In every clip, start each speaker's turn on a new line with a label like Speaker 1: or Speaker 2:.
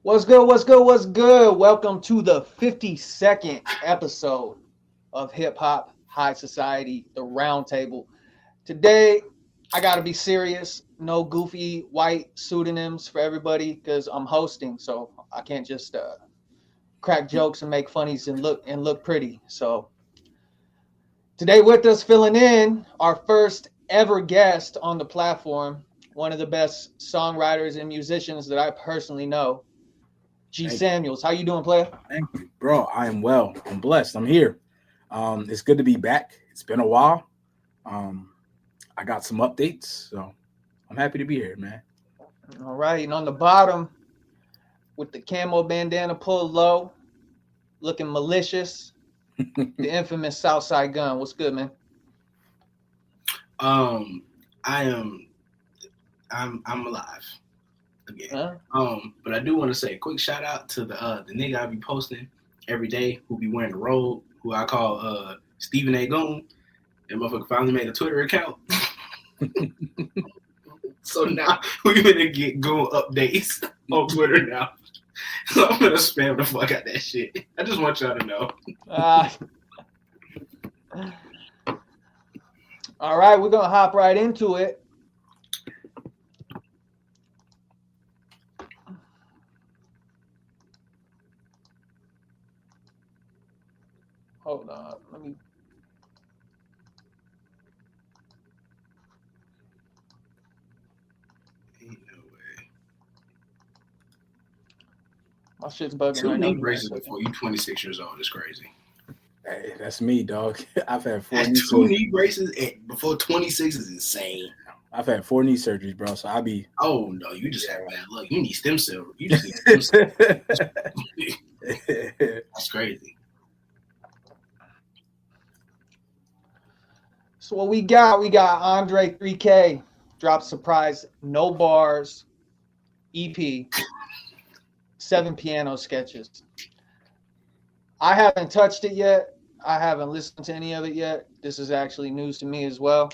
Speaker 1: What's good? What's good? What's good? Welcome to the 52nd episode of Hip Hop High Society, the Roundtable. Today, I got to be serious. No goofy white pseudonyms for everybody because I'm hosting, so I can't just crack jokes and make funnies and look pretty. So today with us filling in our first ever guest on the platform, one of the best songwriters and musicians that I personally know. G
Speaker 2: Thank
Speaker 1: Samuels, how you doing, player?
Speaker 2: Thank you, bro. I am well. I'm blessed. I'm here. It's good to be back. It's been a while. I got some updates, so I'm happy to be here, man.
Speaker 1: All right, and on the bottom, with the camo bandana pulled low, looking malicious, the infamous Southside Gun. What's good, man?
Speaker 3: I'm alive again. But I do want to say a quick shout out to the nigga I be posting every day who be wearing the robe, who I call Stephen A. Goon. And motherfucker finally made a Twitter account. So now we're gonna get Goon updates on Twitter now. So I'm gonna spam the fuck out that shit. I just want y'all to know.
Speaker 1: All right, we're gonna hop right into it. Hold on, let me.
Speaker 3: Ain't no way.
Speaker 1: My shit's bugging.
Speaker 3: Two
Speaker 1: right
Speaker 3: knee
Speaker 1: now.
Speaker 3: braces before you 26 years old is crazy.
Speaker 2: Hey, that's me, dog. I've had four knee
Speaker 3: Two knee braces before 26 is insane.
Speaker 2: I've had 4 knee surgeries, bro. So I be.
Speaker 3: Oh no, you just have bad luck. You need stem cell. You just need stem cell. That's crazy.
Speaker 1: So what we got André 3K drop surprise, no bars, EP, 7 piano sketches. I haven't touched it yet. I haven't listened to any of it yet. This is actually news to me as well.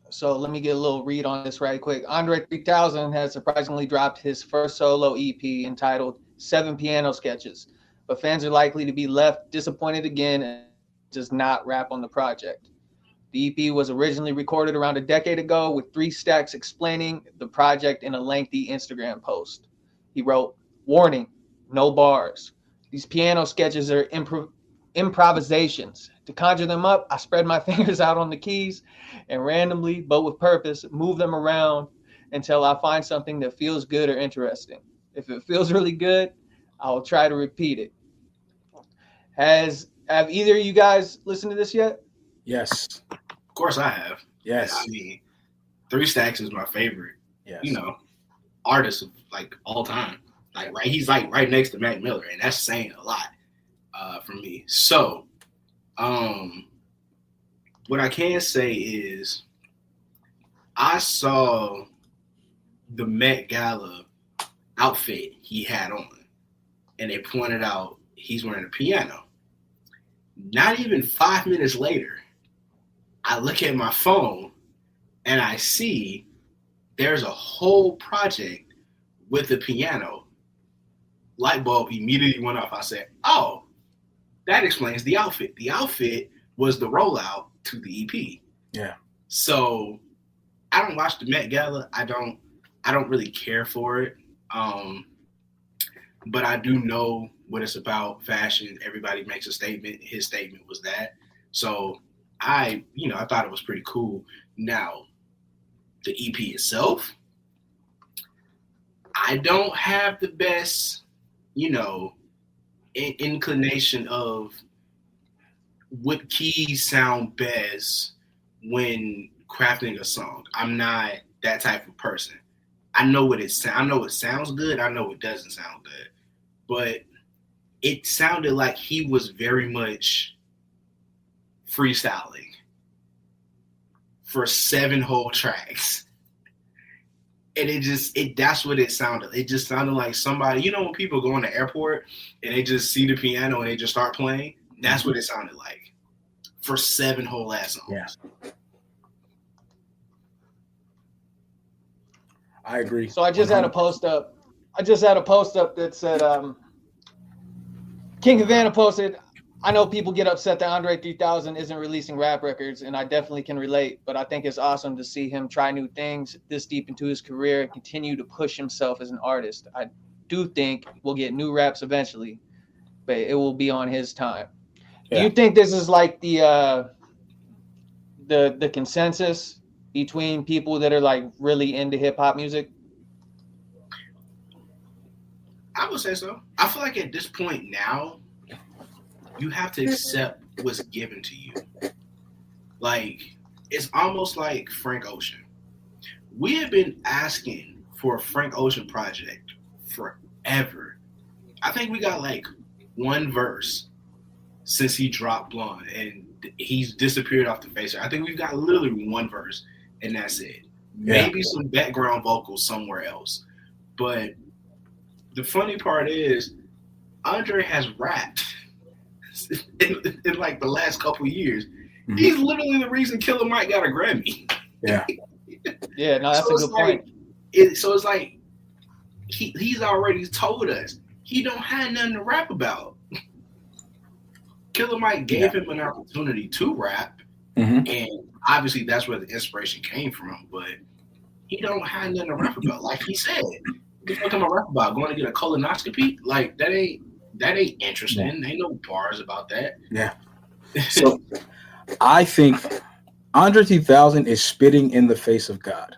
Speaker 1: So let me get a little read on this right quick. André 3000 has surprisingly dropped his first solo EP entitled 7 Piano Sketches, but fans are likely to be left disappointed again and does not rap on the project. The EP was originally recorded around a decade ago with 3 stacks explaining the project in a lengthy Instagram post. He wrote, "Warning, no bars. These piano sketches are improvisations. To conjure them up, I spread my fingers out on the keys and randomly, but with purpose, move them around until I find something that feels good or interesting. If it feels really good, I will try to repeat it." Have either of you guys listened to this yet?
Speaker 2: Yes.
Speaker 3: Of course I have.
Speaker 2: Yes.
Speaker 3: I mean, 3 Stacks is my favorite.
Speaker 2: Yes.
Speaker 3: Artist of like all time. He's like right next to Mac Miller, and that's saying a lot for me. So, what I can say is, I saw the Met Gala outfit he had on, and they pointed out he's wearing a piano. Not even 5 minutes later, I look at my phone and I see there's a whole project with the piano. Light bulb immediately went off. I said, oh, that explains the outfit. The outfit was the rollout to the EP.
Speaker 2: Yeah.
Speaker 3: So I don't watch the Met Gala. I don't really care for it. But I do know what it's about, fashion. Everybody makes a statement. His statement was that. So I thought it was pretty cool. Now, the EP itself, I don't have the best, inclination of what keys sound best when crafting a song. I'm not that type of person. I know it sounds good. I know it doesn't sound good. But it sounded like he was very much freestyling for 7 whole tracks. And that's what it sounded. It just sounded like somebody, when people go in the airport and they just see the piano and they just start playing, that's what it sounded like for 7 whole ass songs.
Speaker 2: Yeah. I agree.
Speaker 1: So I just had a post up. That said, King Havana posted, I know people get upset that Andre 3000 isn't releasing rap records, and I definitely can relate, but I think it's awesome to see him try new things this deep into his career and continue to push himself as an artist. I do think we'll get new raps eventually, but it will be on his time. Yeah. Do you think this is like the consensus between people that are like really into hip hop music?
Speaker 3: I would say so. I feel like at this point now, you have to accept what's given to you. Like, it's almost like Frank Ocean. We have been asking for a Frank Ocean project forever. I think we got like one verse since he dropped Blonde, and he's disappeared off the face. I think we've got literally one verse, and that's it. Yeah. Maybe some background vocals somewhere else. But the funny part is, André has rapped in like the last couple of years. Mm-hmm. He's literally the reason Killer Mike got a Grammy.
Speaker 2: Yeah.
Speaker 1: Yeah, no, that's so a good point.
Speaker 3: So it's like he's already told us he don't have nothing to rap about. Killer Mike gave him an opportunity to rap, and obviously that's where the inspiration came from, but he don't have nothing to rap about. Like he said, what am I rap about? Going to get a colonoscopy? Like that ain't interesting. Yeah. Ain't no bars about that.
Speaker 2: Yeah. So I think Andre 3000 is spitting in the face of God.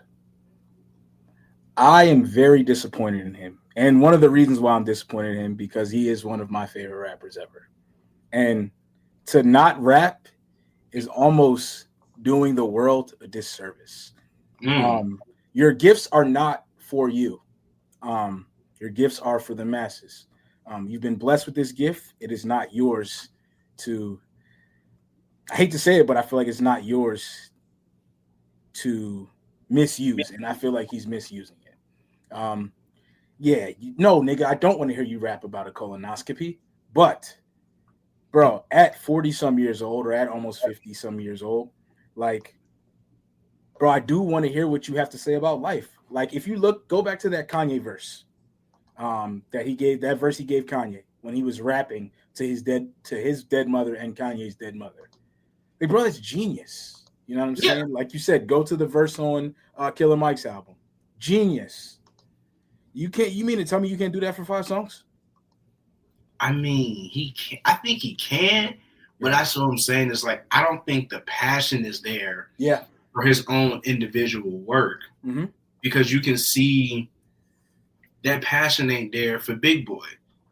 Speaker 2: I am very disappointed in him. And one of the reasons why I'm disappointed in him, because he is one of my favorite rappers ever. And to not rap is almost doing the world a disservice. Your gifts are not for you. Your gifts are for the masses. You've been blessed with this gift. It is not yours to, I hate to say it, but I feel like it's not yours to misuse. And I feel like he's misusing it. Nigga, I don't want to hear you rap about a colonoscopy, but bro, at 40 some years old or at almost 50 some years old, like, bro, I do want to hear what you have to say about life. Like, if you go back to that Kanye verse, that verse he gave Kanye when he was rapping to his dead mother and Kanye's dead mother. Like, bro, that's genius. You know what I'm saying? Yeah. Like you said, go to the verse on Killer Mike's album. Genius. You mean to tell me you can't do that for 5 songs?
Speaker 3: I mean, he can. I think he can, but that's what I'm saying. Is like, I don't think the passion is there.
Speaker 2: Yeah.
Speaker 3: For his own individual work, because you can see that passion ain't there for Big Boy.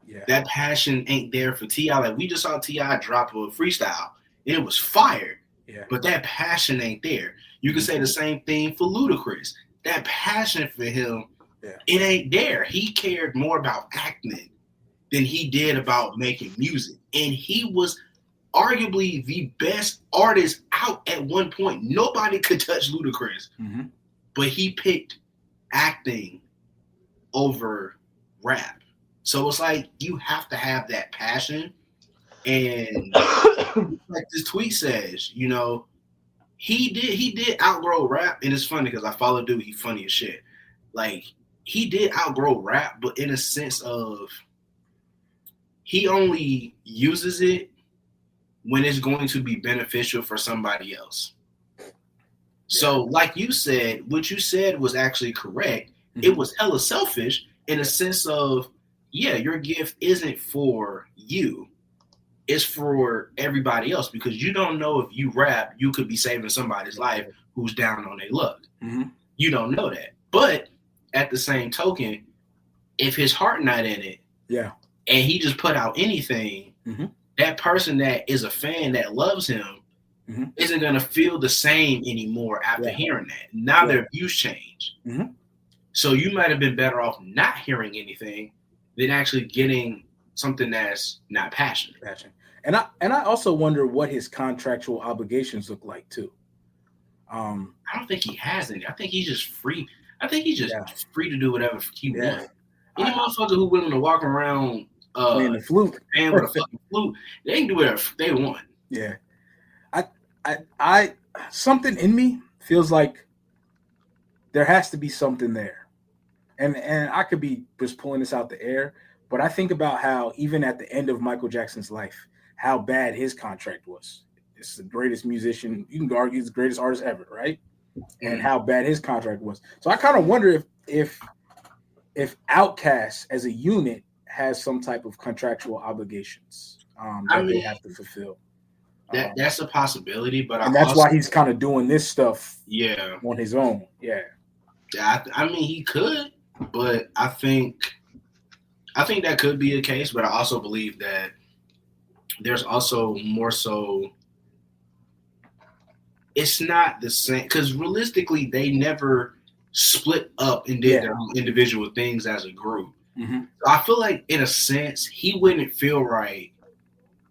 Speaker 3: Yeah. That passion ain't there for T.I. Like, we just saw T.I. drop a freestyle, and it was fire. Yeah. But that passion ain't there. You can say the same thing for Ludacris. That passion for him, it ain't there. He cared more about acting than he did about making music. And he was arguably the best artist out at one point. Nobody could touch Ludacris. But he picked acting over rap. So it's like, you have to have that passion. And like this tweet says, you know, he did outgrow rap. And it's funny because I follow dude, he funny as shit. Like, he did outgrow rap, but in a sense of he only uses it when it's going to be beneficial for somebody else. So like you said, what you said was actually correct. It was hella selfish in a sense of, your gift isn't for you. It's for everybody else, because you don't know if you rap, you could be saving somebody's life who's down on their luck. You don't know that. But at the same token, if his heart not in it, and he just put out anything, that person that is a fan that loves him isn't going to feel the same anymore after hearing that. Now their views change. So you might have been better off not hearing anything than actually getting something that's not passionate.
Speaker 2: And I also wonder what his contractual obligations look like too.
Speaker 3: I don't think he has any. I think he's just free. I think he's just free to do whatever he wants. Any motherfucker who willing to walk around
Speaker 2: playing the flute
Speaker 3: and with a fucking flute, they can do whatever they want.
Speaker 2: Yeah. I something in me feels like there has to be something there. and I could be just pulling this out the air, but I think about how even at the end of Michael Jackson's life, how bad his contract was. It's the greatest musician, you can argue he's the greatest artist ever, right? And how bad his contract was. So I kind of wonder if Outkast as a unit has some type of contractual obligations that they have to fulfill.
Speaker 3: That's a possibility, but
Speaker 2: that's why he's kind of doing this stuff on his own. Yeah.
Speaker 3: I mean, he could, but I think that could be a case, but I also believe that there's also more so it's not the same because realistically they never split up and did their own individual things as a group.
Speaker 2: Mm-hmm.
Speaker 3: So I feel like in a sense he wouldn't feel right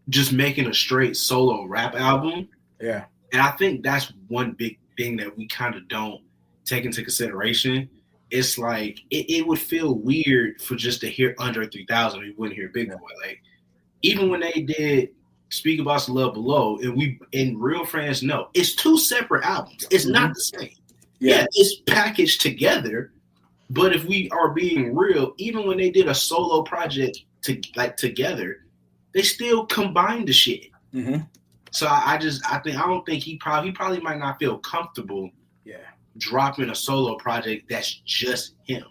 Speaker 3: just making a straight solo rap album.
Speaker 2: Yeah.
Speaker 3: And I think that's one big thing that we kind of don't take into consideration. It's like it would feel weird for just to hear Andre 3000. We wouldn't hear Big Boy. Like even when they did Speak About the Love Below, and real friends know it's two separate albums. It's not the same. Yeah, it's packaged together. But if we are being real, even when they did a solo project together, they still combined the shit.
Speaker 2: Mm-hmm.
Speaker 3: So I don't think he probably might not feel comfortable. Dropping a solo project that's just him.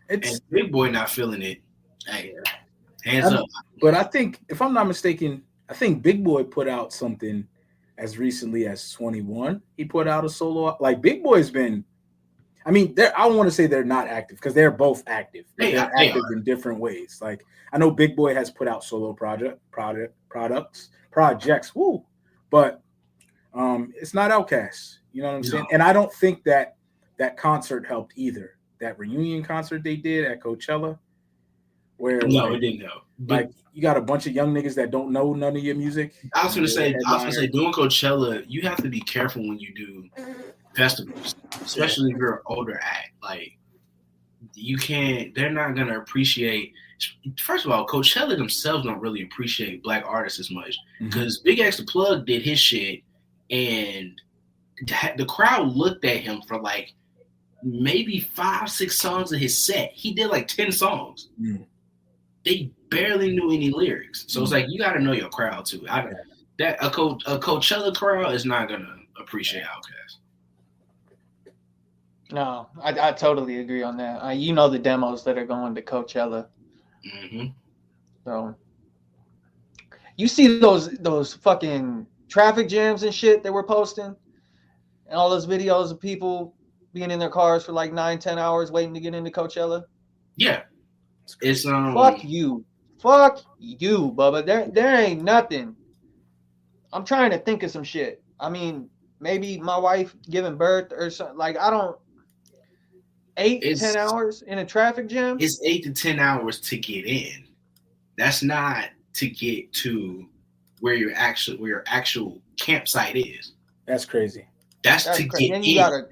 Speaker 3: And Big Boy not feeling it. Hey, hands up.
Speaker 2: But I think, if I'm not mistaken, I think Big Boy put out something as recently as 21. He put out a solo. Like Big Boy's been. I mean, I don't want to say they're not active because they're both active. They're active in different ways. Like I know Big Boy has put out solo projects. Woo, but it's not Outkast. You know what I'm saying? And I don't think that concert helped either. That reunion concert they did at Coachella, where
Speaker 3: it didn't help.
Speaker 2: Like you got a bunch of young niggas that don't know none of your music.
Speaker 3: I was gonna say doing Coachella, you have to be careful when you do festivals, especially if you're an older act. Like they're not gonna appreciate. First of all, Coachella themselves don't really appreciate black artists as much because Big X the Plug did his shit and the crowd looked at him for like maybe 5-6 songs of his set. He did like 10 songs. They barely knew any lyrics. So it's like you got to know your crowd too. A Coachella crowd is not gonna appreciate Outkast.
Speaker 1: No, I totally agree on that. You know the demos that are going to Coachella.
Speaker 3: Mm-hmm.
Speaker 1: So you see those fucking traffic jams and shit that we're posting, and all those videos of people being in their cars for like 9-10 hours waiting to get into Coachella.
Speaker 3: Yeah, it's
Speaker 1: fuck you, Bubba. There ain't nothing. I'm trying to think of some shit. I mean, maybe my wife giving birth or something. Like I don't. 8-10 hours in a traffic jam?
Speaker 3: It's 8 to 10 hours to get in. That's not to get to where your actual campsite is.
Speaker 2: That's crazy.
Speaker 3: That's to get in.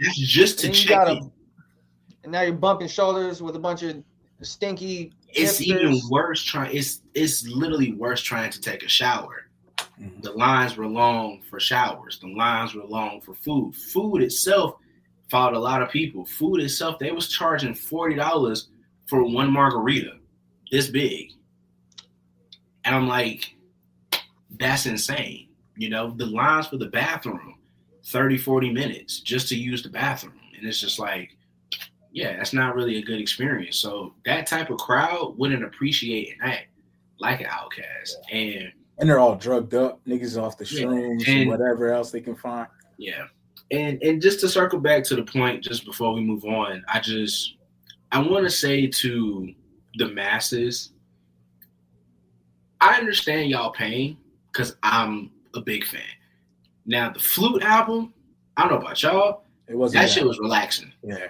Speaker 3: That's just to check in.
Speaker 1: And now you're bumping shoulders with a bunch of stinky.
Speaker 3: It's
Speaker 1: hipsters.
Speaker 3: Even worse. It's literally worse trying to take a shower. Mm-hmm. The lines were long for showers. The lines were long for food. Food itself followed a lot of people. Food itself, they was charging $40 for one margarita this big. And I'm like, that's insane. You know, the lines for the bathroom, 30-40 minutes just to use the bathroom. And it's just like, yeah, that's not really a good experience. So that type of crowd wouldn't appreciate an act like an Outkast. And
Speaker 2: they're all drugged up, niggas off the shrooms and whatever else they can find.
Speaker 3: Yeah. And just to circle back to the point, just before we move on, I want to say to the masses, I understand y'all pain because I'm a big fan. Now, the Flute album, I don't know about y'all, that shit was relaxing.
Speaker 2: Yeah.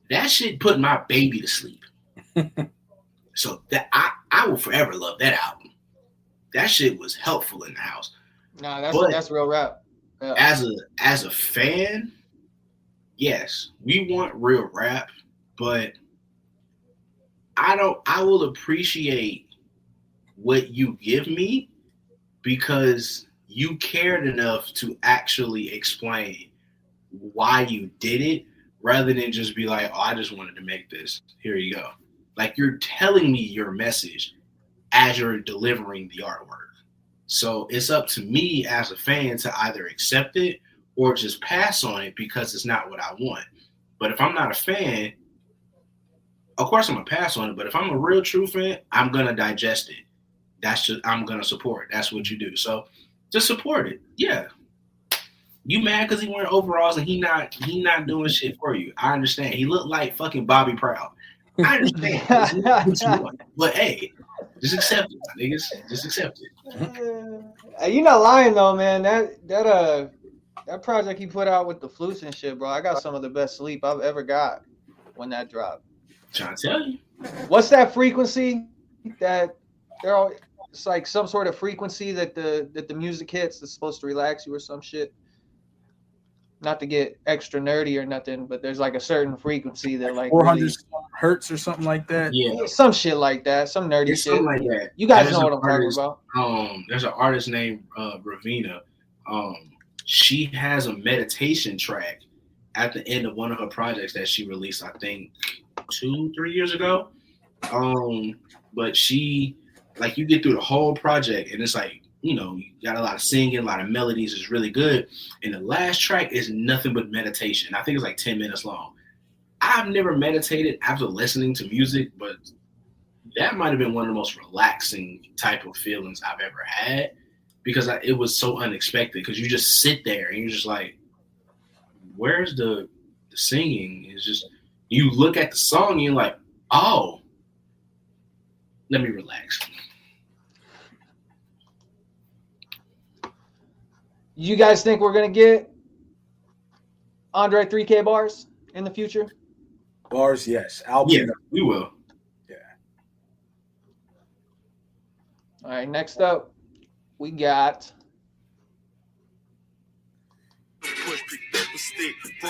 Speaker 3: That shit put my baby to sleep. So that I will forever love that album. That shit was helpful in the house.
Speaker 1: Nah, that's real rap. Yeah.
Speaker 3: As a fan, yes, we want real rap, but I will appreciate what you give me because you cared enough to actually explain why you did it rather than just be like, oh, I just wanted to make this. Here you go. Like, you're telling me your message as you're delivering the artwork. So it's up to me as a fan to either accept it or just pass on it because it's not what I want. But if I'm not a fan, of course I'm gonna pass on it. But if I'm a real true fan, I'm gonna digest it. I'm gonna support it. That's what you do. So just support it. Yeah. You mad because he wearing overalls and he not doing shit for you. I understand. He looked like fucking Bobby Proud. I understand. What you want. But hey, just accept it, my niggas. Just accept it.
Speaker 1: You're not lying though, man. That project he put out with the flutes and shit, bro. I got some of the best sleep I've ever got when that dropped.
Speaker 3: Trying to tell you.
Speaker 1: What's that frequency that they're all? It's like some sort of frequency that the music hits that's supposed to relax you or some shit. Not to get extra nerdy or nothing, but there's like a certain frequency that like
Speaker 2: 400
Speaker 1: really,
Speaker 2: hertz or something like that.
Speaker 3: Yeah,
Speaker 1: some shit like that, some nerdy
Speaker 3: it's
Speaker 1: shit.
Speaker 3: something like that.
Speaker 1: You guys know what I'm talking about.
Speaker 3: There's an artist named Ravina. She has a meditation track at the end of one of her projects that she released, I think 2-3 years ago. But she, like, you get through the whole project and it's like, you know, you got a lot of singing, a lot of melodies. It's really good. And the last track is nothing but meditation. I think it's like 10 minutes long. I've never meditated after listening to music, but that might have been one of the most relaxing type of feelings I've ever had because it was so unexpected because you just sit there and you're just like, where's the singing? It's just, you look at the song and you're like, oh, let me relax.
Speaker 1: You guys think we're gonna get André 3K bars in the future?
Speaker 2: Bars, yes. Album,
Speaker 3: yeah, we will.
Speaker 2: Yeah.
Speaker 1: All right, next up, we got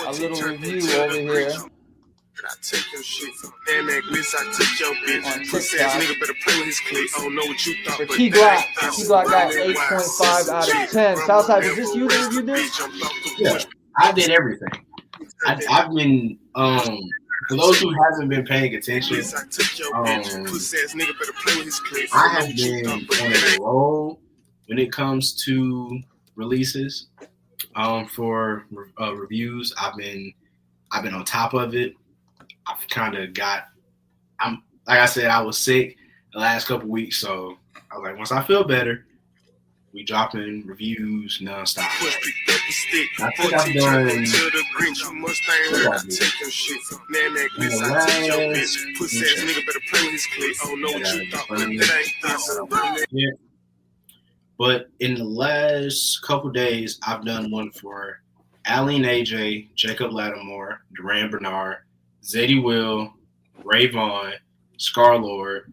Speaker 1: a little review over here.
Speaker 4: I take your shit. Damn that glitz, I took your bitch. Pussy ass nigga better play with his clip. I don't know what you thought,
Speaker 1: for
Speaker 4: but
Speaker 1: Key Glock got 8.5 out of 10. Southside, is this you that reviewed this?
Speaker 3: Yeah, I did everything. I've been for those who haven't been paying attention, I have been on a roll when it comes to releases. For reviews, I've been on top of it. I've kind of I'm like I said, I was sick the last couple weeks, so I was like, once I feel better, we dropping reviews nonstop. I think I've done. Yeah. But in the last couple days, I've done one for Aline AJ, Jacob Lattimore, Duran Bernard, Zadie Will, Ray Vaughn, Scarlord,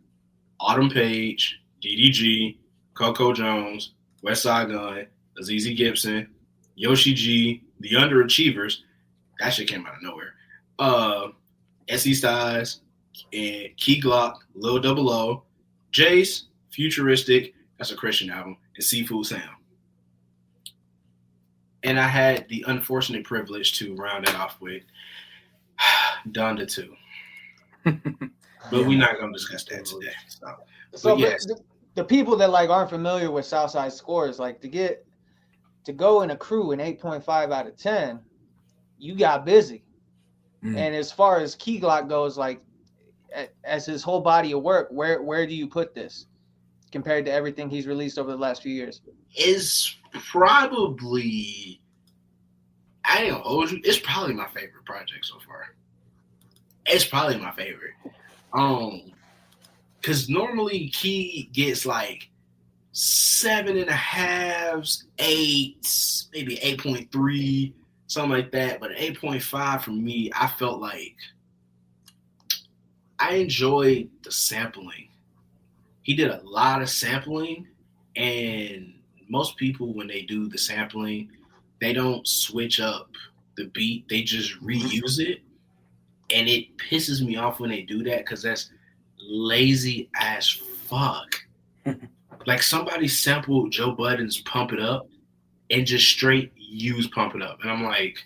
Speaker 3: Autumn Page, DDG, Coco Jones, Westside Gun, Azizi Gibson, Yoshi G, The Underachievers. That shit came out of nowhere. SE Styles, and Key Glock, Lil Double O, Jace, Futuristic, that's a Christian album, and Seafood Sound. And I had the unfortunate privilege to round it off with Donda 2. But we're not going to discuss that today. So yes.
Speaker 1: The people that like aren't familiar with Southside scores, like to go in a crew in 8.5 out of 10, you got busy. And as far as Key Glock goes, like as his whole body of work, where do you put this compared to everything he's released over the last few years?
Speaker 3: It's probably, I ain't gonna hold you, it's probably my favorite project so far. It's probably my favorite. Because normally Key gets like 7.5, 8, maybe 8.3, something like that. But 8.5 for me, I felt like I enjoyed the sampling. He did a lot of sampling, and most people, when they do the sampling, they don't switch up the beat. They just reuse it. And it pisses me off when they do that because that's lazy as fuck. Like somebody sampled Joe Budden's Pump It Up and just straight use Pump It Up. And I'm like,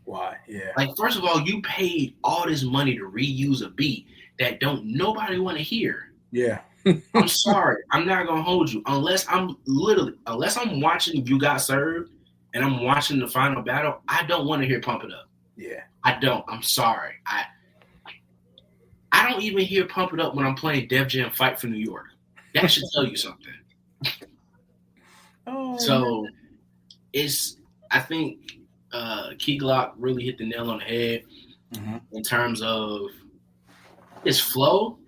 Speaker 3: Why?
Speaker 2: Yeah.
Speaker 3: Like, first of all, you paid all this money to reuse a beat that don't nobody want to hear.
Speaker 2: Yeah.
Speaker 3: I'm sorry. I'm not gonna hold you unless I'm watching You Got Served and I'm watching the final battle. I don't want to hear Pump It Up.
Speaker 2: Yeah.
Speaker 3: I don't. I'm sorry. I don't even hear Pump It Up when I'm playing Def Jam Fight for New York. That should tell you something. So I think Key Glock really hit the nail on the head in terms of his flow.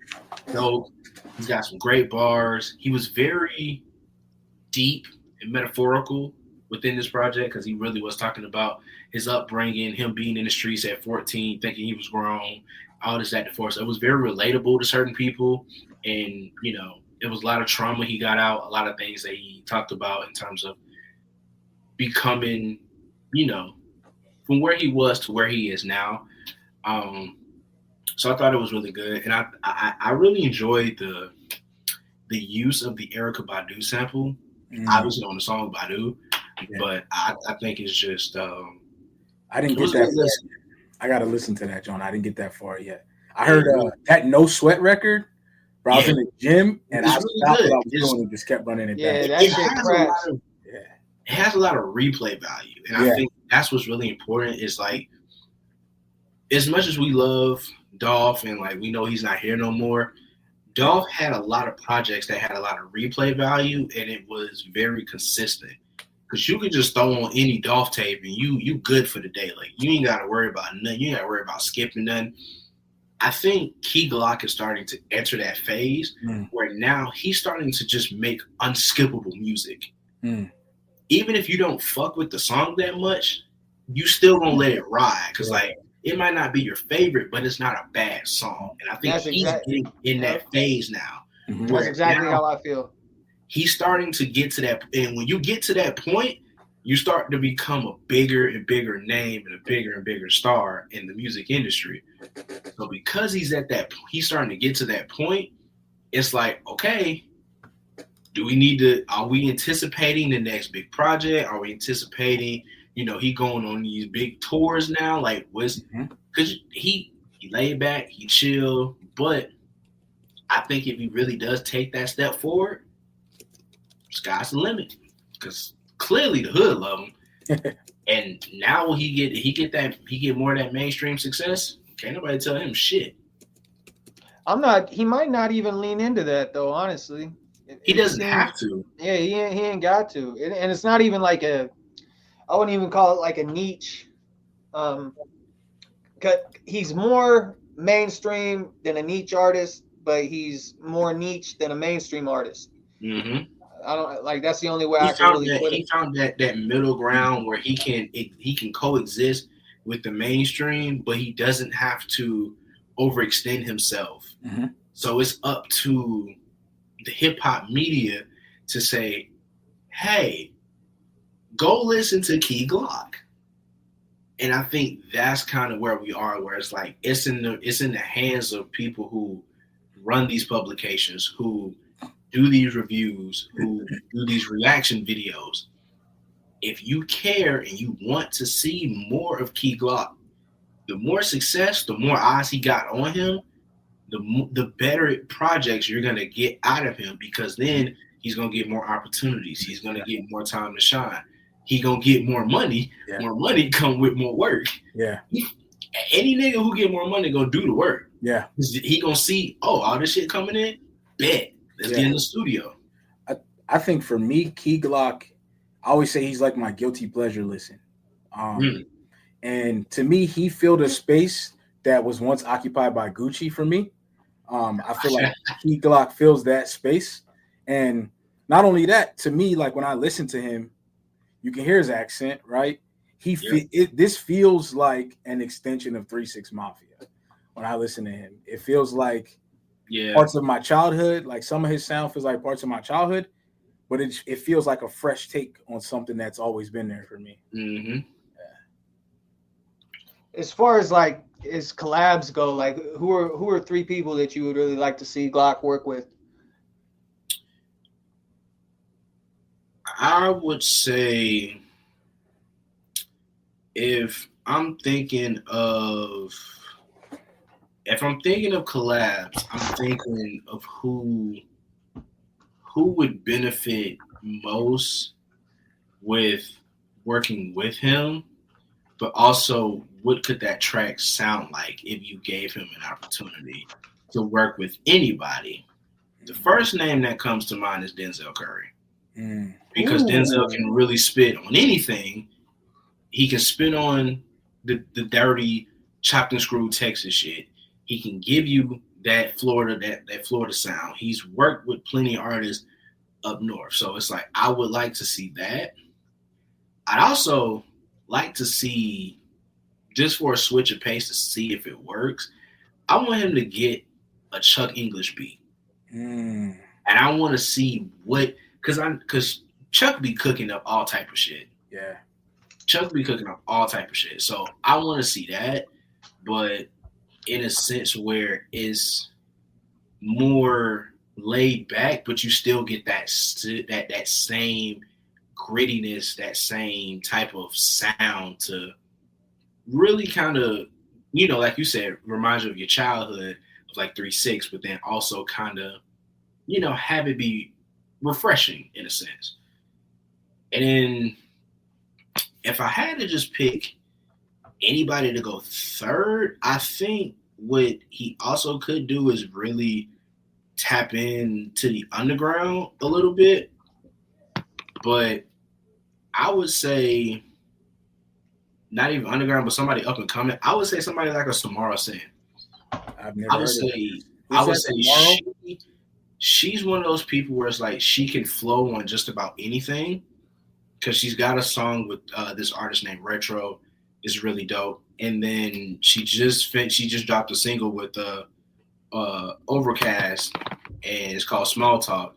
Speaker 3: So he's got some great bars. He was very deep and metaphorical within this project because he really was talking about his upbringing, him being in the streets at 14, thinking he was grown, all this, that, and forth. So it was very relatable to certain people. And, it was a lot of trauma he got out, a lot of things that he talked about in terms of becoming, from where he was to where he is now. So I thought it was really good. And I really enjoyed the use of the Erykah Badu sample, obviously on the song Badu, but I think it's just
Speaker 2: I didn't get that. I gotta listen to that, John. I didn't get that far yet. I heard that No Sweat record. Bro, I was in the gym and I stopped what I was doing and just kept running it back.
Speaker 1: That shit cracks.
Speaker 3: It has a lot of replay value, and I think that's what's really important. Is like, as much as we love Dolph and like we know he's not here no more, Dolph had a lot of projects that had a lot of replay value, and it was very consistent. Because you could just throw on any Dolph tape and you good for the day. Like, you ain't got to worry about nothing. You ain't got to worry about skipping nothing. I think Key Glock is starting to enter that phase where now he's starting to just make unskippable music. Even if you don't fuck with the song that much, you still gonna let it ride. Because like, it might not be your favorite, but it's not a bad song. And I think he's getting in that phase now.
Speaker 1: That's exactly how I feel.
Speaker 3: He's starting to get to that. And when you get to that point, you start to become a bigger and bigger name and a bigger and bigger star in the music industry. So because he's starting to get to that point, it's like, okay, are we anticipating the next big project? Are we anticipating, he going on these big tours now? Like, because he laid back, he chill, but I think if he really does take that step forward, sky's the limit. Because clearly the hood love him. And now will he get more of that mainstream success? Can't nobody tell him shit.
Speaker 1: He might not even lean into that though, honestly.
Speaker 3: He doesn't have to.
Speaker 1: Yeah, he ain't got to. And it's not even like I wouldn't even call it like a niche. He's more mainstream than a niche artist, but he's more niche than a mainstream artist. I don't like. That's the only way I can really put it.
Speaker 3: He found that middle ground where he can coexist with the mainstream, but he doesn't have to overextend himself. So it's up to the hip hop media to say, "Hey, go listen to Key Glock." And I think that's kind of where we are, where it's like it's in the hands of people who run these publications, who do these reviews, who do these reaction videos. If you care and you want to see more of Key Glock, the more success, the more eyes he got on him, the better projects you're going to get out of him, because then he's going to get more opportunities. He's going to get more time to shine. He going to get more money. More money come with more work. Any nigga who get more money going to do the work. He going to see, all this shit coming in, bet. Let's get in the studio.
Speaker 2: I think for me, Key Glock, I always say he's like my guilty pleasure listen. And to me, he filled a space that was once occupied by Gucci for me. I feel like Key Glock fills that space. And not only that, to me, like when I listen to him, you can hear his accent, right? This feels like an extension of 3 6 Mafia when I listen to him. It feels like parts of my childhood, like some of his sound feels like parts of my childhood, but it feels like a fresh take on something that's always been there for me.
Speaker 1: As far as like his collabs go, like who are 3 people that you would really like to see Glock work with?
Speaker 3: I would say if I'm thinking of collabs, I'm thinking of who would benefit most with working with him, but also what could that track sound like if you gave him an opportunity to work with anybody. The first name that comes to mind is Denzel Curry. Because Denzel can really spit on anything. He can spit on the dirty chopped and screwed Texas shit. He can give you that Florida sound. He's worked with plenty of artists up north. So it's like I would like to see that. I'd also like to see, just for a switch of pace to see if it works, I want him to get a Chuck English beat. And I want to see what, because Chuck be cooking up all type of shit.
Speaker 2: Yeah.
Speaker 3: Chuck be cooking up all type of shit. So I want to see that, but in a sense where it's more laid back, but you still get that same grittiness, that same type of sound to really kind of, like you said, reminds you of your childhood of like 3-6, but then also kind of, have it be refreshing in a sense. And then if I had to just pick anybody to go third, I think what he also could do is really tap into the underground a little bit. But I would say not even underground, but somebody up and coming. I would say somebody like a Samara Sen. I would say she's one of those people where it's like she can flow on just about anything, because she's got a song with this artist named Retro. It's really dope. And then she just dropped a single with Overcast, and it's called Small Talk.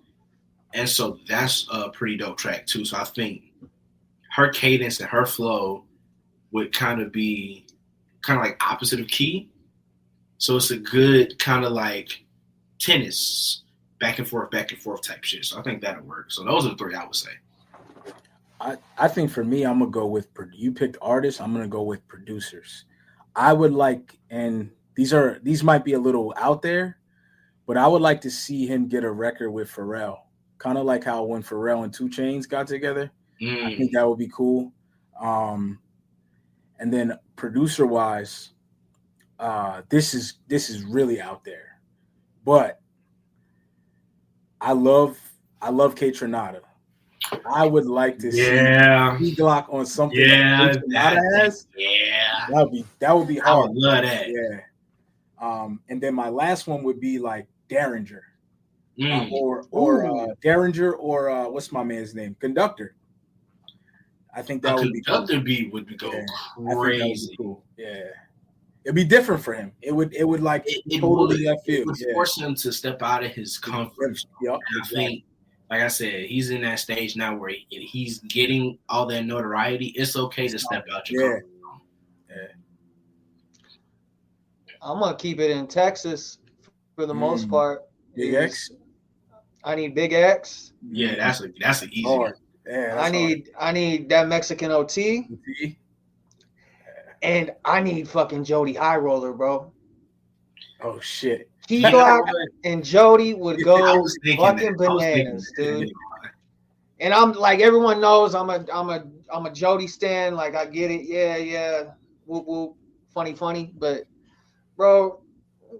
Speaker 3: And so that's a pretty dope track too. So I think her cadence and her flow would kind of be like opposite of key. So it's a good kind of like tennis, back and forth type shit. So I think that'll work. So those are the three I would say.
Speaker 2: I think for me, I'm gonna go with, you picked artists, I'm gonna go with producers. I would like, and these might be a little out there, but I would like to see him get a record with Pharrell. Kind of like how when Pharrell and 2 Chainz got together. I think that would be cool. And then producer wise, this is really out there, but I love K Tronada. I would like to see Glock on something that Tronada has.
Speaker 3: Yeah,
Speaker 2: that would be hard.
Speaker 3: I would love that.
Speaker 2: Yeah. And then my last one would be like Derringer, or Derringer, or what's my man's name? Conductor. I think that would be cool.
Speaker 3: Conductor beat would go crazy.
Speaker 2: Cool. Yeah. It'd be different for him. It would like totally left field.
Speaker 3: It would force him to step out of his comfort zone.
Speaker 2: Yep,
Speaker 3: I think, like I said, he's in that stage now where he's getting all that notoriety. It's okay to step out your comfort zone.
Speaker 2: Yeah.
Speaker 1: I'm gonna keep it in Texas for the most part.
Speaker 2: Big X.
Speaker 1: I need Big X.
Speaker 3: Yeah, that's an easy one.
Speaker 2: Yeah,
Speaker 1: I need that Mexican OT. And I need fucking Jody High Roller, bro.
Speaker 2: Oh shit.
Speaker 1: T-Block and Jody would go fucking bananas, dude. And I'm like, everyone knows I'm a Jody stan. Like, I get it. Yeah. Whoop whoop. Funny. But bro,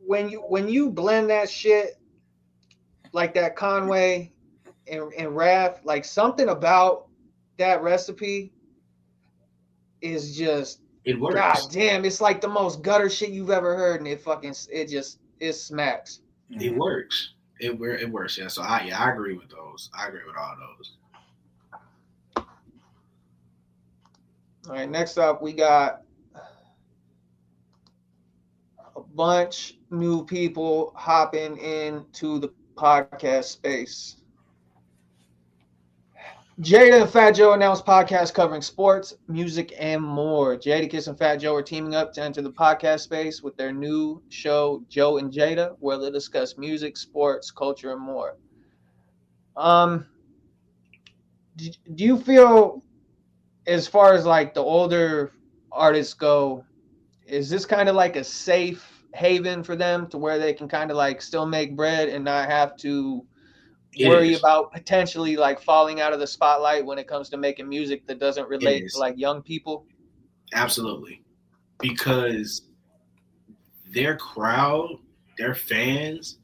Speaker 1: when you blend that shit like that Conway and Raph, like something about that recipe is just,
Speaker 3: it works.
Speaker 1: God damn, it's like the most gutter shit you've ever heard, and it smacks.
Speaker 3: It works. It works. Yeah. So I agree with those. I agree with all those.
Speaker 1: All right. Next up, we got a bunch new people hopping into the podcast space. Jada and Fat Joe announced podcasts covering sports, music, and more. Jadakiss and Fat Joe are teaming up to enter the podcast space with their new show, Joe and Jada, where they discuss music, sports, culture, and more. Do you feel, as far as like the older artists go, is this kind of like a safe haven for them to where they can kind of like still make bread and not have to worry about potentially like falling out of the spotlight when it comes to making music that doesn't relate to like young people?
Speaker 3: Absolutely. Because their crowd, their fans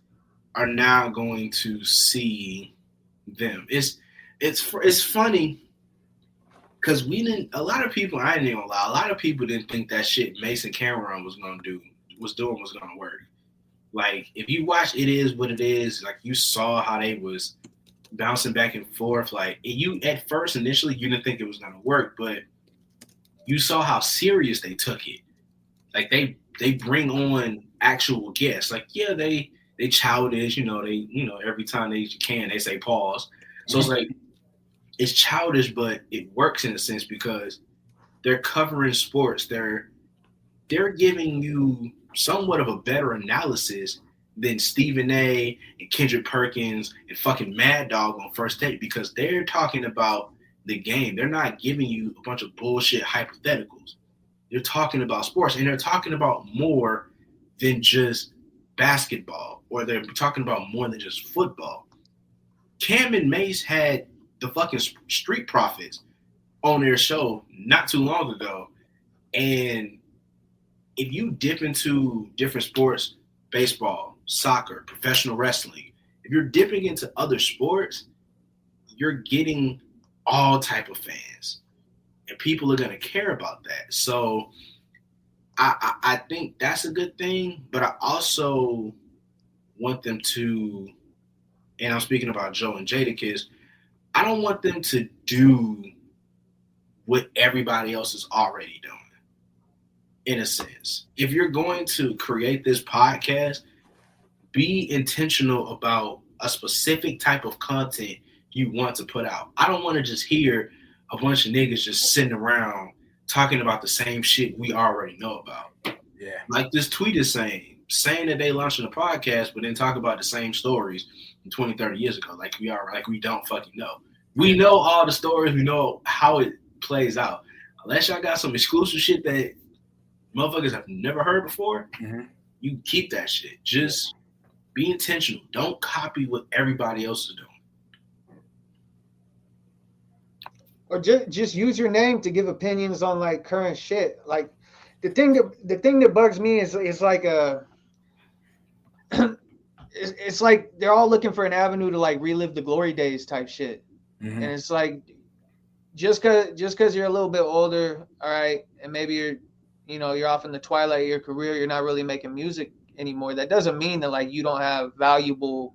Speaker 3: are now going to see them. It's funny because a lot of people, I ain't even gonna lie, a lot of people didn't think that shit Mason Cameron was gonna work. Like, if you watch It Is What It Is, like, you saw how they was bouncing back and forth. Like, you at first, initially, you didn't think it was gonna work, but you saw how serious they took it. Like, they bring on actual guests. Like, yeah, they childish, every time they can, they say pause. So it's like, it's childish, but it works in a sense because they're covering sports. They're giving you somewhat of a better analysis than Stephen A. and Kendrick Perkins and fucking Mad Dog on First Take, because they're talking about the game. They're not giving you a bunch of bullshit hypotheticals. They're talking about sports, and they're talking about more than just basketball, or they're talking about more than just football. Cam and Mace had the fucking Street Profits on their show not too long ago, and if you dip into different sports, baseball, soccer, professional wrestling, if you're dipping into other sports, you're getting all type of fans, and people are going to care about that. So I think that's a good thing, but I also want them to, and I'm speaking about Joe and Jadakiss, I don't want them to do what everybody else is already doing, in a sense. If you're going to create this podcast, be intentional about a specific type of content you want to put out. I don't want to just hear a bunch of niggas just sitting around talking about the same shit we already know about.
Speaker 2: Yeah.
Speaker 3: Like this tweet is saying that they launching a podcast, but then talk about the same stories from 20, 30 years ago. Like we don't fucking know. We know all the stories. We know how it plays out. Unless y'all got some exclusive shit that motherfuckers have never heard before, you keep that shit. Just be intentional. Don't copy what everybody else is doing.
Speaker 1: Or just use your name to give opinions on like current shit. Like the thing that bugs me is like it's like they're all looking for an avenue to like relive the glory days type shit. And it's like just cause you're a little bit older, all right, and maybe you're off in the twilight of your career, you're not really making music anymore. That doesn't mean that like you don't have valuable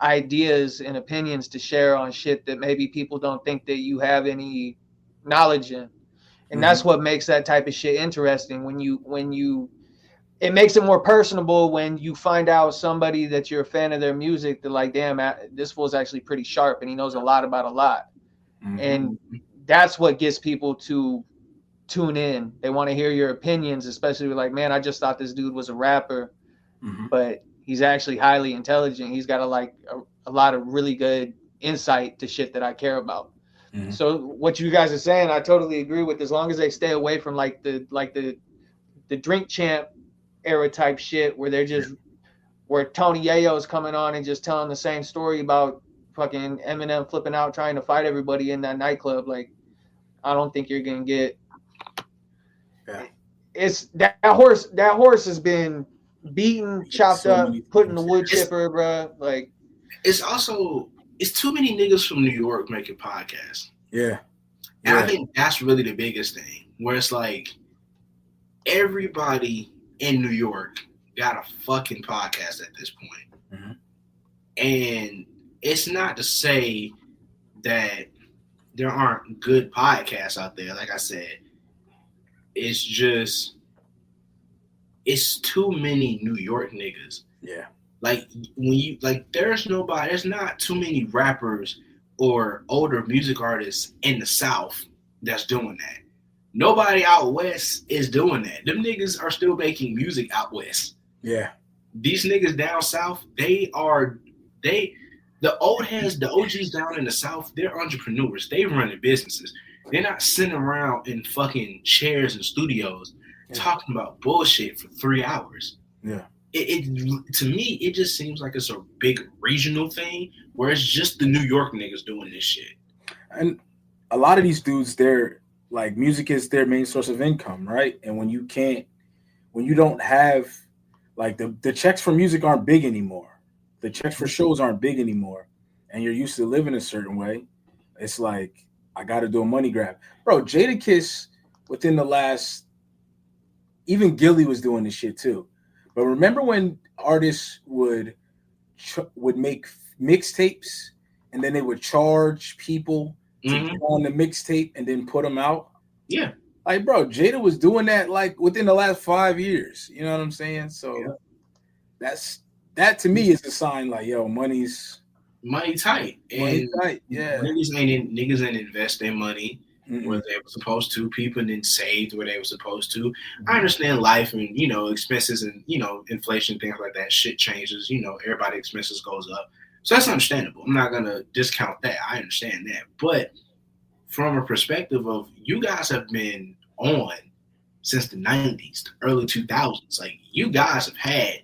Speaker 1: ideas and opinions to share on shit that maybe people don't think that you have any knowledge in. And that's what makes that type of shit interesting. When you it makes it more personable when you find out somebody that you're a fan of their music, that like, damn, this fool's actually pretty sharp and he knows a lot about a lot. And that's what gets people to tune in. They want to hear your opinions, especially like, man, I just thought this dude was a rapper, but he's actually highly intelligent. He's got a lot of really good insight to shit that I care about. So what you guys are saying, I totally agree with. As long as they stay away from like the Drink Champ era type shit, where they're just where Tony Yayo's coming on and just telling the same story about fucking Eminem flipping out trying to fight everybody in that nightclub. Like, I don't think you're gonna get. It's that horse has been beaten, chopped up, put in the wood chipper, bro. Like,
Speaker 3: it's too many niggas from New York making podcasts.
Speaker 2: Yeah.
Speaker 3: And I think that's really the biggest thing, where it's like everybody in New York got a fucking podcast at this point. And it's not to say that there aren't good podcasts out there. Like I said, it's just, it's too many New York niggas.
Speaker 2: Yeah.
Speaker 3: Like when you there's not too many rappers or older music artists in the South that's doing that. Nobody out west is doing that. Them niggas are still making music out west.
Speaker 2: Yeah.
Speaker 3: These niggas down south, the old heads, the OGs down in the South, they're entrepreneurs. They running businesses. They're not sitting around in fucking chairs and studios talking about bullshit for 3 hours.
Speaker 2: Yeah.
Speaker 3: It to me, it just seems like it's a big regional thing where it's just the New York niggas doing this shit.
Speaker 2: And a lot of these dudes, they're like, music is their main source of income, right? And when you don't have, like, the checks for music aren't big anymore. The checks for shows aren't big anymore. And you're used to living a certain way. It's like, I got to do a money grab. Bro, Jadakiss, within the last, even Gilly was doing this shit too. But remember when artists would make mixtapes and then they would charge people to get on the mixtape and then put them out?
Speaker 3: Yeah.
Speaker 2: Like, bro, Jada was doing that like within the last 5 years. You know what I'm saying? So that to me is a sign like, yo, money tight.
Speaker 3: And
Speaker 2: Yeah.
Speaker 3: Niggas ain't invest their money where they were supposed to. People then saved where they were supposed to. I understand life and, you know, expenses and, you know, inflation, things like that. Shit changes. You know, everybody's expenses goes up. So that's understandable. I'm not going to discount that. I understand that. But from a perspective of, you guys have been on since the 90s, the early 2000s. Like, you guys have had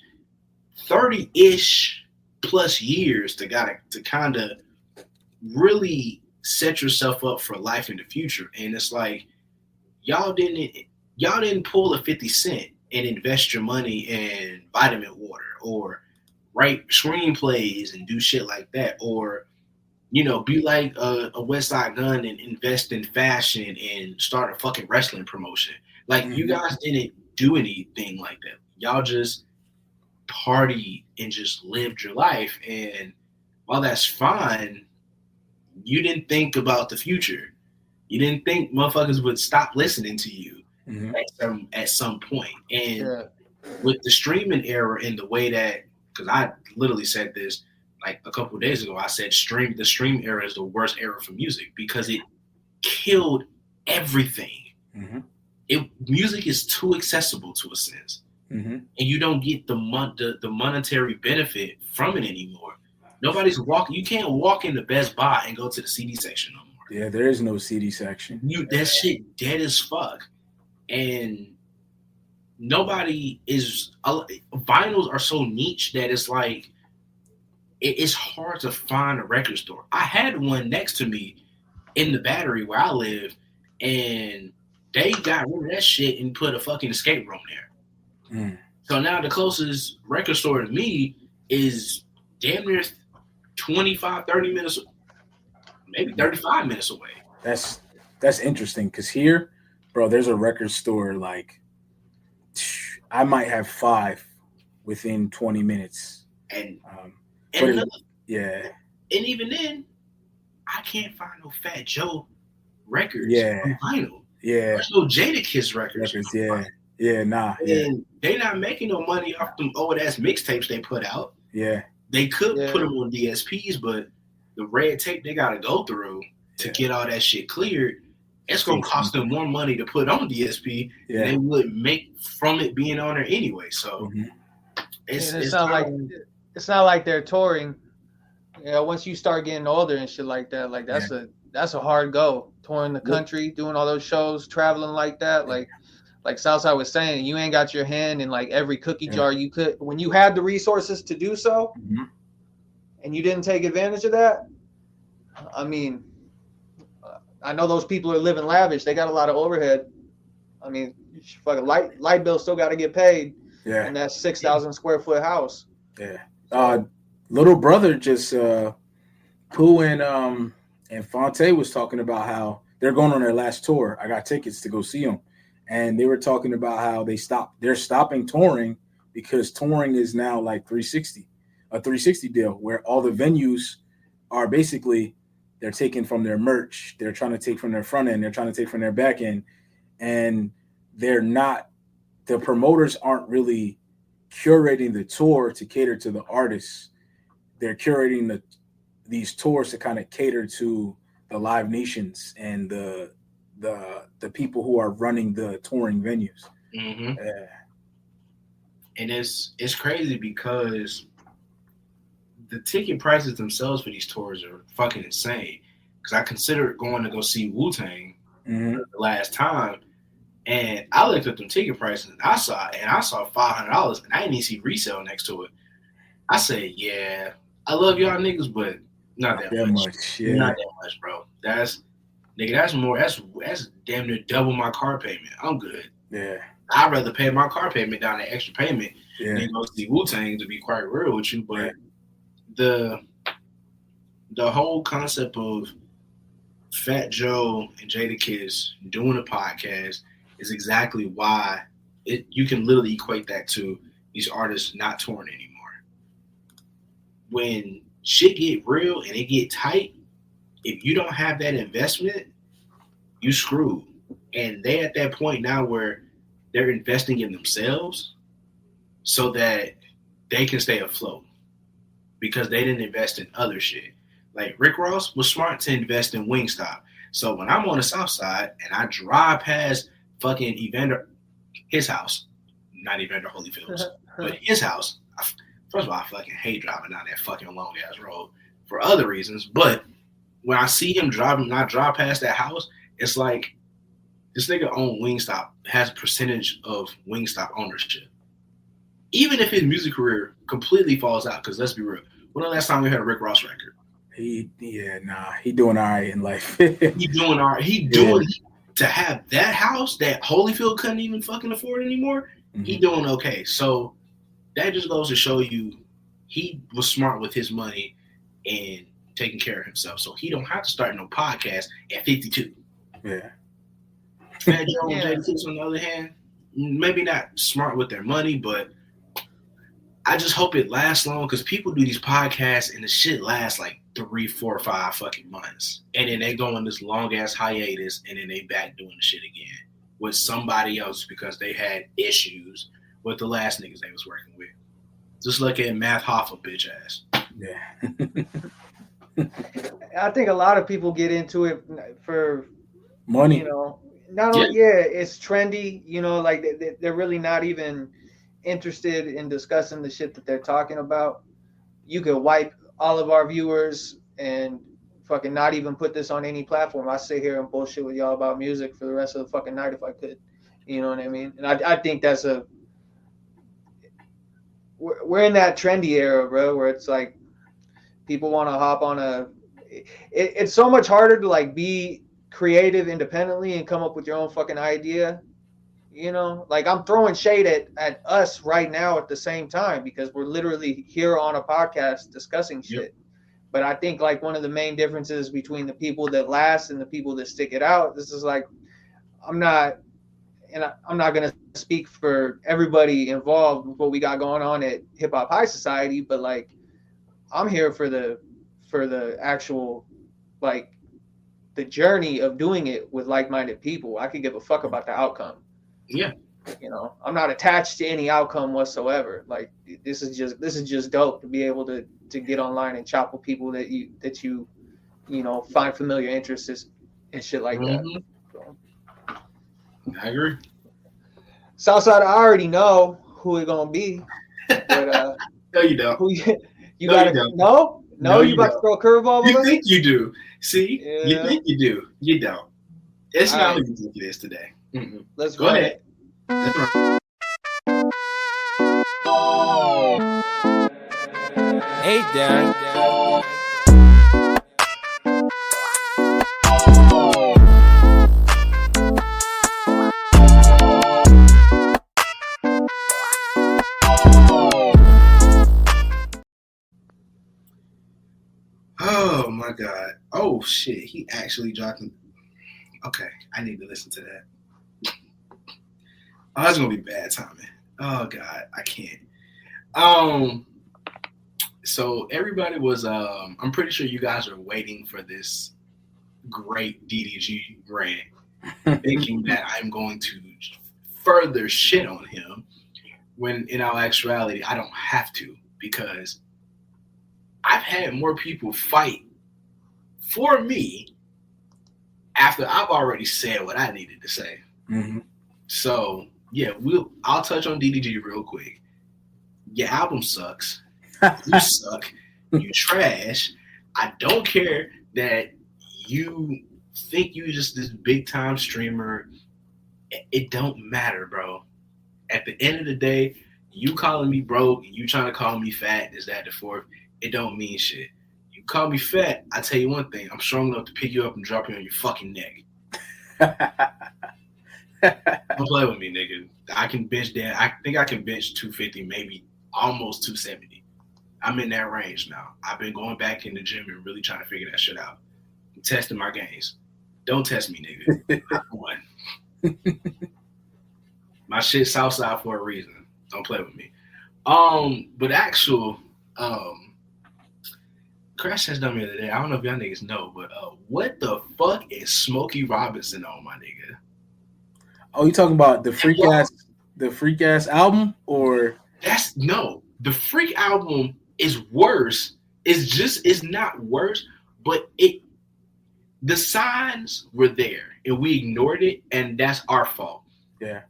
Speaker 3: 30-ish plus years to kind of really set yourself up for life in the future. And it's like, y'all didn't pull a 50 Cent and invest your money in vitamin water or write screenplays and do shit like that, or, you know, be like a West Side Gun and invest in fashion and start a fucking wrestling promotion. Like, you guys didn't do anything like that. Y'all just partied and just lived your life. And while that's fine, you didn't think about the future. You didn't think motherfuckers would stop listening to you at some point. And with the streaming era and the way that, because I literally said this like a couple of days ago, I said the stream era is the worst era for music because it killed everything. Music is too accessible to a sense. And you don't get the monetary benefit from it anymore. Nobody's walking. You can't walk into Best Buy and go to the CD section no more.
Speaker 2: Yeah, there is no CD section.
Speaker 3: That shit dead as fuck. And nobody is. Vinyls are so niche that it's like it's hard to find a record store. I had one next to me in the Battery where I live, and they got rid of that shit and put a fucking escape room there. So now the closest record store to me is damn near 25, 30 minutes, maybe 35 minutes away.
Speaker 2: That's interesting because here, bro, there's a record store like I might have 5 within 20 minutes. And
Speaker 3: and even then, I can't find no Fat Joe records on vinyl. Yeah. There's no Jadakiss records. And they not making no money off them old ass mixtapes they put out. Yeah. They could put them on DSPs, but the red tape they gotta go through to get all that shit cleared, it's gonna cost them more money to put on DSP than they would make from it being on there anyway. So it's
Speaker 1: not like they're touring. You know, once you start getting older and shit like that, like that's a hard go. Touring the country, doing all those shows, traveling like that, like Southside was saying, you ain't got your hand in like every cookie jar you could when you had the resources to do so, and you didn't take advantage of that. I mean, I know those people are living lavish. They got a lot of overhead. I mean, fucking light bill still got to get paid. Yeah, and that 6,000 square foot house.
Speaker 2: Yeah. Little brother just Pooh and Fonte was talking about how they're going on their last tour. I got tickets to go see them. And they were talking about how they're stopping touring because touring is now like a 360 deal where all the venues are basically, they're taking from their merch. They're trying to take from their front end. They're trying to take from their back end. And the promoters aren't really curating the tour to cater to the artists. They're curating these tours to kind of cater to the Live Nations and the people who are running the touring venues.
Speaker 3: And it's crazy because the ticket prices themselves for these tours are fucking insane. Because I considered going to go see Wu-Tang the last time. And I looked at them ticket prices and I saw $500 and I didn't even see resale next to it. I said, yeah, I love y'all niggas, but not that much.
Speaker 2: Yeah.
Speaker 3: Not that much, bro. That's more. That's damn near double my car payment. I'm good.
Speaker 2: Yeah.
Speaker 3: I'd rather pay my car payment down an extra payment than go see Wu-Tang, to be quite real with you. But the whole concept of Fat Joe and Jadakiss doing a podcast is exactly why you can literally equate that to these artists not touring anymore. When shit get real and it get tight, if you don't have that investment, you screwed. And they at that point now where they're investing in themselves so that they can stay afloat because they didn't invest in other shit. Like Rick Ross was smart to invest in Wingstop. So when I'm on the South Side and I drive past fucking his house, not Evander Holyfield's, but his house. First of all, I fucking hate driving down that fucking long ass road for other reasons. But when I see him driving, not drive past that house, it's like this nigga own Wingstop, has a percentage of Wingstop ownership. Even if his music career completely falls out, because let's be real, when the last time we heard a Rick Ross record?
Speaker 2: He doing all right in life.
Speaker 3: He doing all right. To have that house that Holyfield couldn't even fucking afford anymore, he doing okay. So that just goes to show you he was smart with his money and taking care of himself. So he don't have to start no podcast at 52.
Speaker 2: Yeah.
Speaker 3: Fat Joe and Jadakiss, on the other hand, maybe not smart with their money, but I just hope it lasts long because people do these podcasts and the shit lasts like 3, 4, 5 fucking months. And then they go on this long ass hiatus and then they back doing the shit again with somebody else because they had issues with the last niggas they was working with. Just look at Math Hoffa, bitch ass.
Speaker 2: Yeah.
Speaker 1: I think a lot of people get into it for
Speaker 2: money.
Speaker 1: You know, not only it's trendy. You know, like they're really not even interested in discussing the shit that they're talking about. You could wipe all of our viewers and fucking not even put this on any platform. I sit here and bullshit with y'all about music for the rest of the fucking night if I could. You know what I mean? And I think that's we're in that trendy era, bro, where it's like people want to hop on it's so much harder to like be creative independently and come up with your own fucking idea. You know, like I'm throwing shade at us right now at the same time because we're literally here on a podcast discussing shit. Yep. But I think like one of the main differences between the people that last and the people that stick it out, this is like, I'm not going to speak for everybody involved with what we got going on at Hip Hop High Society, but like I'm here for the actual like the journey of doing it with like-minded people. I could give a fuck about the outcome.
Speaker 3: Yeah.
Speaker 1: You know, I'm not attached to any outcome whatsoever. Like this is just dope to be able to get online and chop with people that you know find familiar interests and shit like that. So,
Speaker 3: I agree.
Speaker 1: Southside, I already know who it's gonna be. But
Speaker 3: no, you don't.
Speaker 1: You gotta no, you about to throw a curveball.
Speaker 3: You think you do? See, you think you do. You don't. It's all not who you think it is today. Mm-hmm.
Speaker 1: Let's
Speaker 3: go ahead.
Speaker 5: Hey, Darren.
Speaker 3: Oh my God. Oh shit. He actually dropped. Okay, I need to listen to that. Oh, that's gonna be bad timing. Oh God, I can't. So everybody was I'm pretty sure you guys are waiting for this great DDG rant, thinking that I'm going to further shit on him when in all actuality I don't have to, because I've had more people fight for me after I've already said what I needed to say.
Speaker 2: Mm-hmm.
Speaker 3: So yeah, I'll touch on DDG real quick. Your album sucks. You suck. You trash. I don't care that you think you just this big time streamer. It don't matter, bro. At the end of the day, you calling me broke, you trying to call me fat, is that the fourth? It don't mean shit. You call me fat, I tell you one thing, I'm strong enough to pick you up and drop you on your fucking neck. Don't play with me, nigga. I can bench that. I think I can bench 250, maybe almost 270. I'm in that range now. I've been going back in the gym and really trying to figure that shit out. I'm testing my gains. Don't test me, nigga. Not one. My shit Southside for a reason. Don't play with me. But actual Crash has done me the other day. I don't know if y'all niggas know, but what the fuck is Smokey Robinson on, my nigga?
Speaker 2: Oh, you talking about the freak ass album, or
Speaker 3: the Freak album is worse. It's not worse, but the signs were there and we ignored it, and that's our fault.
Speaker 2: Yeah.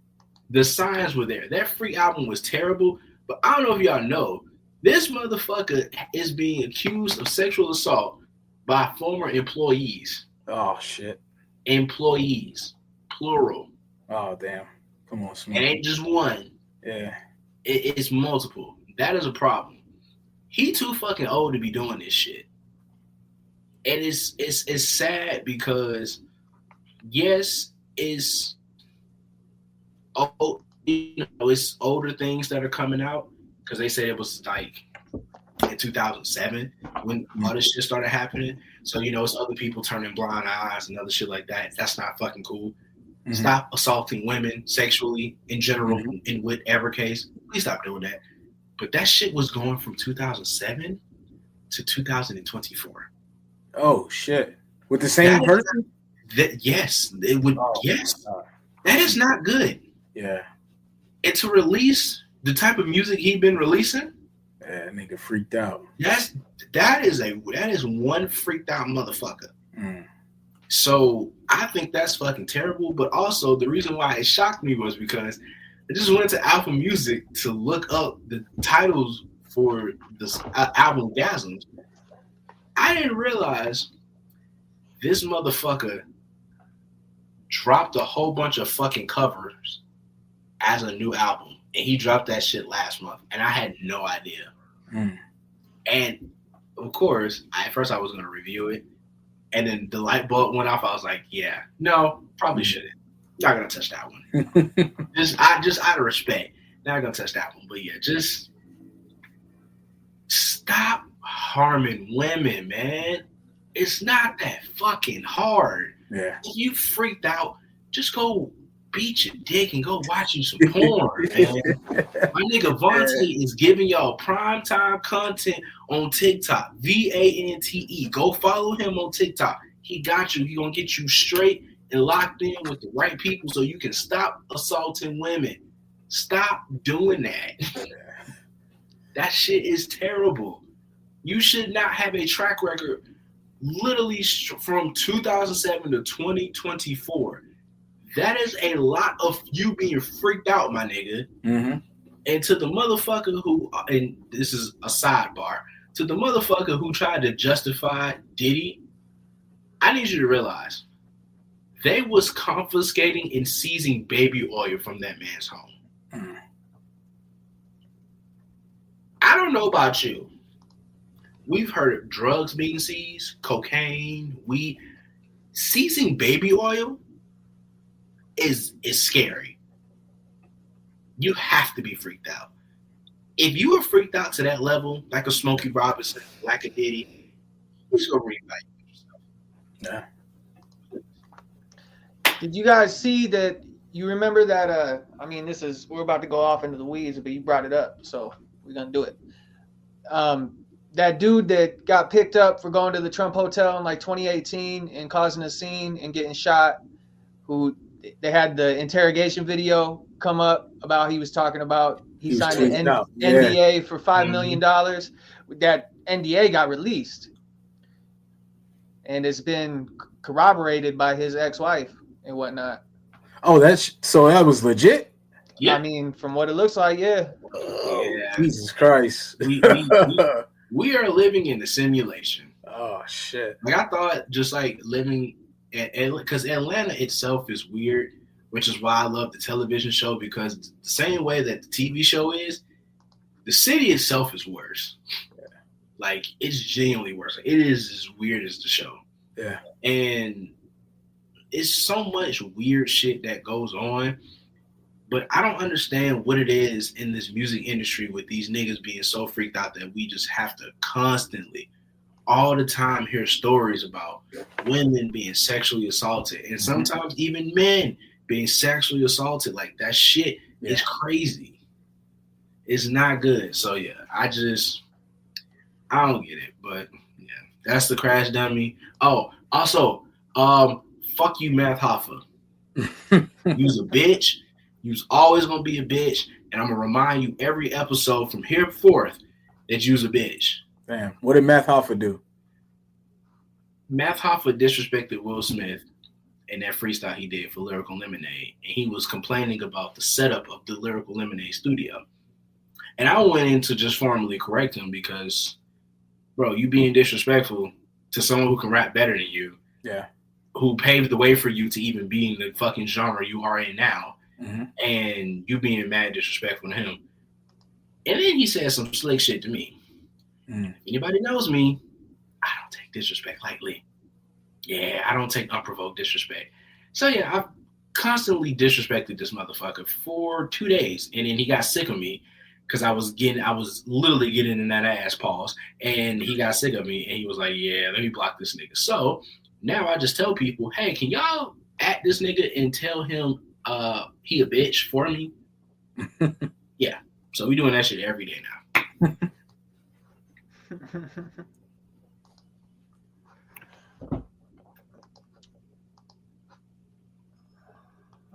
Speaker 3: The signs were there. That Freak album was terrible, but I don't know if y'all know, this motherfucker is being accused of sexual assault by former employees.
Speaker 2: Oh, shit.
Speaker 3: Employees. Plural.
Speaker 2: Oh, damn. Come on, Smokey.
Speaker 3: It ain't just one.
Speaker 2: Yeah.
Speaker 3: It's multiple. That is a problem. He too fucking old to be doing this shit. And it's sad because, yes, it's older things that are coming out, because they said it was like in 2007 when all this shit started happening. So, it's other people turning blind eyes and other shit like that. That's not fucking cool. Mm-hmm. Stop assaulting women sexually in general, in whatever case. Please stop doing that. But that shit was going from 2007 to 2024.
Speaker 2: Oh, shit. With the same person?
Speaker 3: Yes. It would. Oh, yes. That is not good.
Speaker 2: Yeah.
Speaker 3: And to release the type of music he'd been releasing.
Speaker 2: Yeah, that nigga freaked out.
Speaker 3: That is one freaked out motherfucker. Mm. So I think that's fucking terrible. But also the reason why it shocked me was because I just went to Apple Music to look up the titles for this album Gasms. I didn't realize this motherfucker dropped a whole bunch of fucking covers as a new album. And he dropped that shit last month. And I had no idea. Mm. And, of course, at first I was going to review it. And then the light bulb went off. I was like, yeah, no, probably shouldn't. Not going to touch that one. just out of respect. Not going to touch that one. But, yeah, just stop harming women, man. It's not that fucking hard.
Speaker 2: Yeah.
Speaker 3: If you freaked out, just go beat your dick and go watch you some porn, man. My nigga Vontae is giving y'all primetime content on TikTok. VANTE. Go follow him on TikTok. He got you. He gonna get you straight and locked in with the right people so you can stop assaulting women. Stop doing that. That shit is terrible. You should not have a track record literally from 2007 to 2024. That is a lot of you being freaked out, my nigga. Mm-hmm. And to the motherfucker who, and this is a sidebar, to the motherfucker who tried to justify Diddy, I need you to realize they was confiscating and seizing baby oil from that man's home. Mm. I don't know about you. We've heard of drugs being seized, cocaine, weed. Seizing baby oil is scary. You have to be freaked out. If you are freaked out to that level, like a Smokey Robinson, like a Diddy, just go rewrite yourself.
Speaker 1: Yeah. Did you guys see that? You remember that? We're about to go off into the weeds, but you brought it up, so we're gonna do it. That dude that got picked up for going to the Trump Hotel in like 2018 and causing a scene and getting shot, who they had the interrogation video come up about he was talking about he signed an NDA for $5 million. That NDA got released. And it's been corroborated by his ex-wife and whatnot.
Speaker 2: Oh, that was legit?
Speaker 1: Yeah. I mean, from what it looks like, yeah.
Speaker 2: Yeah. Jesus Christ.
Speaker 3: We are living in a simulation.
Speaker 2: Oh, shit.
Speaker 3: Like, I thought just like living and because Atlanta itself is weird, which is why I love the television show, because the same way that the TV show is, the city itself is worse. Like, it's genuinely worse. It is as weird as the show.
Speaker 2: Yeah.
Speaker 3: And it's so much weird shit that goes on, but I don't understand what it is in this music industry with these niggas being so freaked out that we just have to constantly, all the time, hear stories about women being sexually assaulted, and sometimes even men being sexually assaulted. Like, that shit is crazy. It's not good. So yeah, I don't get it, but yeah, that's the Crash Dummy. Oh, also, fuck you, Math Hoffa. You's a bitch. You's always gonna be a bitch, and I'm gonna remind you every episode from here forth that you's a bitch.
Speaker 2: Damn, what did Math Hoffa do?
Speaker 3: Math Hoffa disrespected Will Smith in that freestyle he did for Lyrical Lemonade, and he was complaining about the setup of the Lyrical Lemonade studio. And I went in to just formally correct him because, bro, you being disrespectful to someone who can rap better than you, who paved the way for you to even be in the fucking genre you are in now, and you being mad disrespectful to him. And then he said some slick shit to me. Anybody knows me, I don't take disrespect lightly. Yeah, I don't take unprovoked disrespect. So yeah, I've constantly disrespected this motherfucker for 2 days, and then he got sick of me because I was literally getting in that ass, pause, and he got sick of me, and he was like, yeah, let me block this nigga. So now I just tell people, hey, can y'all at this nigga and tell him he a bitch for me? Yeah, so we doing that shit every day now.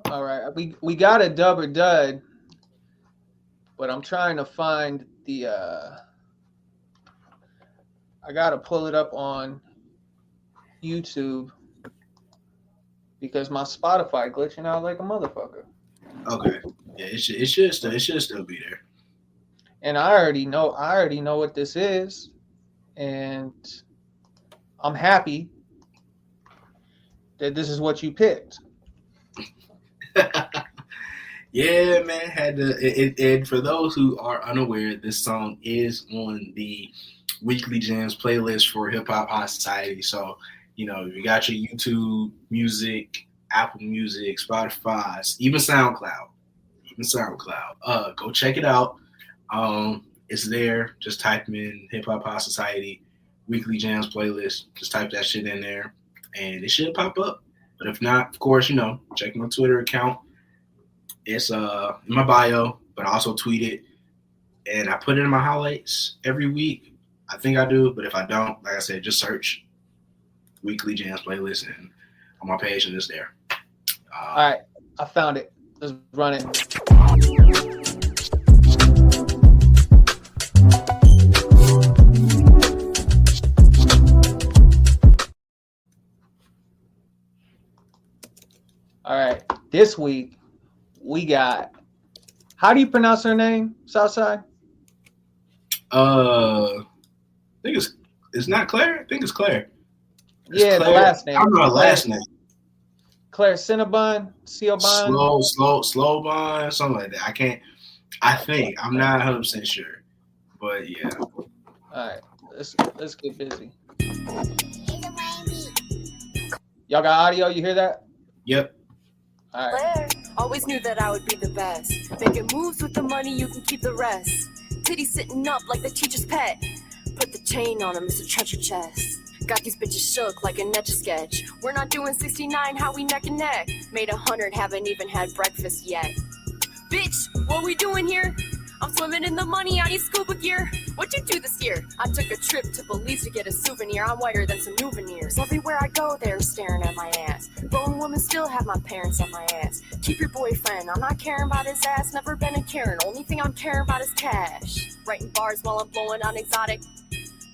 Speaker 1: All right, we got a dub or dud, but I'm trying to find the. I gotta pull it up on YouTube because my Spotify glitching out like a motherfucker.
Speaker 3: Okay, yeah, it should still be there.
Speaker 1: And I already know what this is, and I'm happy that this is what you picked.
Speaker 3: Yeah, man, had to. And for those who are unaware, this song is on the Weekly Jams playlist for Hip Hop High Society. So, you know, you got your YouTube Music, Apple Music, Spotify, even SoundCloud. Go check it out. It's there. Just type in Hip Hop High Society Weekly Jams playlist. Just type that shit in there, and it should pop up. But if not, of course, you know, check my Twitter account. It's in my bio, but I also tweet it. And I put it in my highlights every week. I think I do, but if I don't, like I said, just search Weekly Jams playlist and on my page, and it's there.
Speaker 1: All right, I found it. Let's run it. All right, this week we got. How do you pronounce her name, Southside?
Speaker 3: I think it's not Claire. I think it's Claire.
Speaker 1: It's Claire. The last name.
Speaker 3: I don't know her last name.
Speaker 1: Claire Cinnabon,
Speaker 3: Slow Bond, something like that. I think I'm not 100% sure, but yeah.
Speaker 1: All right, let's get busy. Y'all got audio? You hear that?
Speaker 3: Yep.
Speaker 1: All right.
Speaker 5: Claire always knew that I would be the best. Making moves with the money, you can keep the rest. Titty sitting up like the teacher's pet. Put the chain on him, it's a treasure chest. Got these bitches shook like a Etch-a-Sketch. We're not doing 69, how we neck and neck. Made 100, haven't even had breakfast yet. Bitch, what we doing here? I'm swimming in the money, I need scuba gear. What'd you do this year? I took a trip to Belize to get a souvenir. I'm whiter than some souvenirs. Everywhere I go, they're staring at my ass. Grown women still have my parents on my ass. Keep your boyfriend, I'm not caring about his ass. Never been a Karen, only thing I'm caring about is cash. Writing bars while I'm blowing on exotic.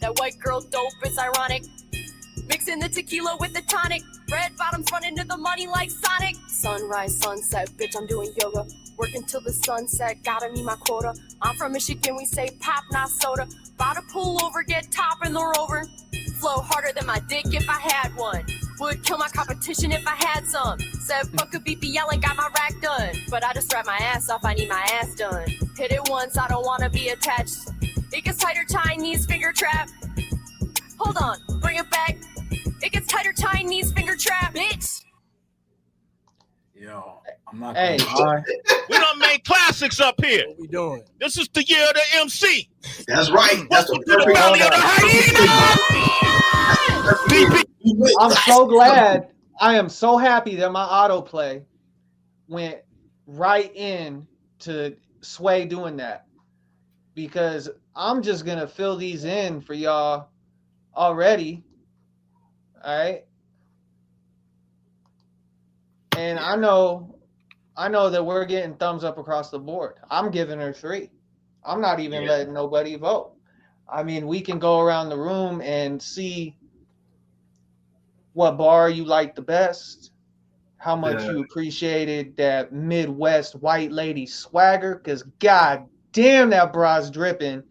Speaker 5: That white girl dope, it's ironic. Mixing the tequila with the tonic. Red bottoms running to the money like Sonic. Sunrise, sunset, bitch, I'm doing yoga. Working till the sunset, gotta meet my quota. I'm from Michigan, we say pop, not soda. About to pull over, get top in the Rover. Flow harder than my dick if I had one. Would kill my competition if I had some. Said fuck a BBL and got my rack done. But I just rap my ass off, I need my ass done. Hit it once, I don't wanna be attached. It gets tighter, Chinese finger trap. Hold on, bring it back. It gets tighter, Chinese finger trap, bitch.
Speaker 2: Yo, I'm not
Speaker 1: Hey.
Speaker 2: gonna lie.
Speaker 6: We done made classics up here.
Speaker 7: What we doing?
Speaker 6: This is the year of the MC.
Speaker 3: That's right. That's
Speaker 6: Welcome
Speaker 3: the
Speaker 6: to the
Speaker 3: perfect.
Speaker 6: valley of the hyena.
Speaker 1: I'm so glad. I am so happy that my autoplay went right in to Sway doing that, because I'm just gonna fill these in for y'all already. All right. And I know that we're getting thumbs up across the board. I'm giving her 3. I'm not even letting nobody vote. I mean, we can go around the room and see what bar you like the best, how much you appreciated that Midwest white lady swagger, because god damn, that bra's dripping,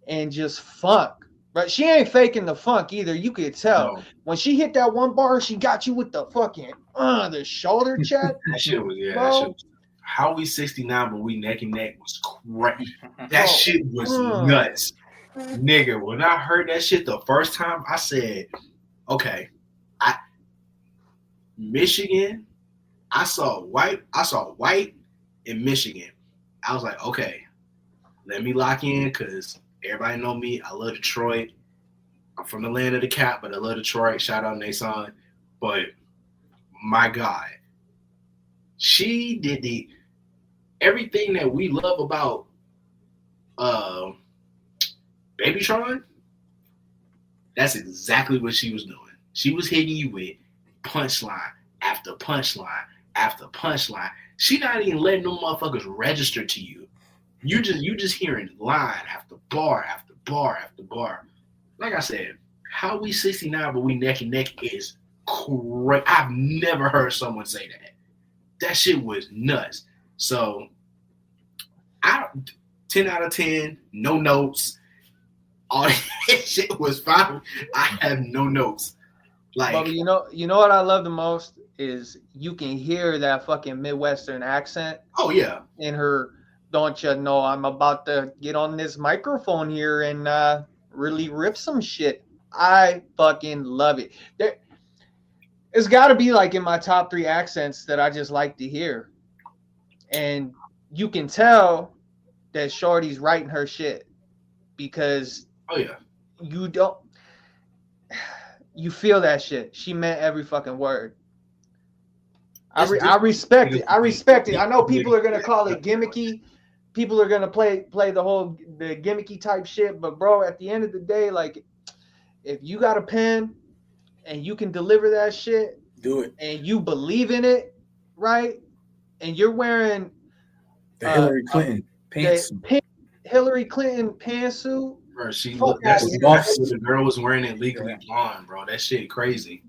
Speaker 1: and just funk. But she ain't faking the funk either. You could tell.
Speaker 3: No.
Speaker 1: When she hit that one bar, she got you with the fucking the shoulder check.
Speaker 3: That shit was
Speaker 1: Bro.
Speaker 3: that shit was, how we 69 but we neck and neck was crazy. That
Speaker 1: Bro.
Speaker 3: shit was nuts. Nigga, when I heard that shit the first time, I said, okay, Michigan, I saw white in Michigan. I was like, okay, let me lock in, because everybody know me. I love Detroit. I'm from the land of the Cap, but I love Detroit. Shout out Nason. But my God, she did everything that we love about Babytron. That's exactly what she was doing. She was hitting you with punchline after punchline after punchline. She not even letting them motherfuckers register to you. You just hearing line after bar after bar after bar. Like I said, how we 69 but we neck and neck is crazy. I've never heard someone say that. That shit was nuts. So 10 out of 10, no notes. All that shit was fine. I have no notes. Like,
Speaker 1: Bubba, you know what I love the most is you can hear that fucking Midwestern accent
Speaker 3: oh yeah.
Speaker 1: in her. Don't you know I'm about to get on this microphone here and really rip some shit. I fucking love it. It's got to be like in my top 3 accents that I just like to hear. And you can tell that Shorty's writing her shit, because
Speaker 3: Oh yeah.
Speaker 1: You feel that shit. She meant every fucking word. I respect it. I respect it. I know people are gonna call it gimmicky. People are gonna play the gimmicky type shit. But bro, at the end of the day, like, if you got a pen and you can deliver that shit,
Speaker 2: Do it.
Speaker 1: and you believe in it, right? And you're wearing
Speaker 2: The Hillary Clinton pants.
Speaker 1: Hillary Clinton pantsuit.
Speaker 3: Bro, she
Speaker 1: Fuck
Speaker 3: looked. That's
Speaker 1: that
Speaker 3: what the girl was wearing it legally blonde, bro. That shit crazy.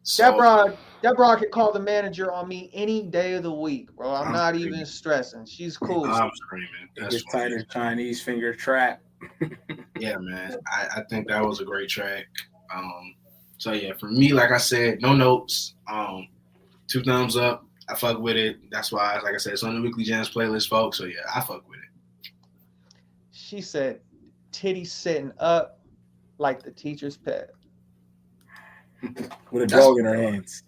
Speaker 3: So,
Speaker 1: That broad could call the manager on me any day of the week, bro. I'm not even stressing. She's cool.
Speaker 3: I'm screaming. That's
Speaker 2: It's tighter Chinese finger trap.
Speaker 3: Yeah, man. I think that was a great track. So yeah, for me, like I said, no notes. 2 thumbs up. I fuck with it. That's why, like I said, it's on the Weekly Jams playlist, folks. So yeah, I fuck with it.
Speaker 1: She said, "Titty sitting up like the teacher's pet."
Speaker 2: With a dog in her hands.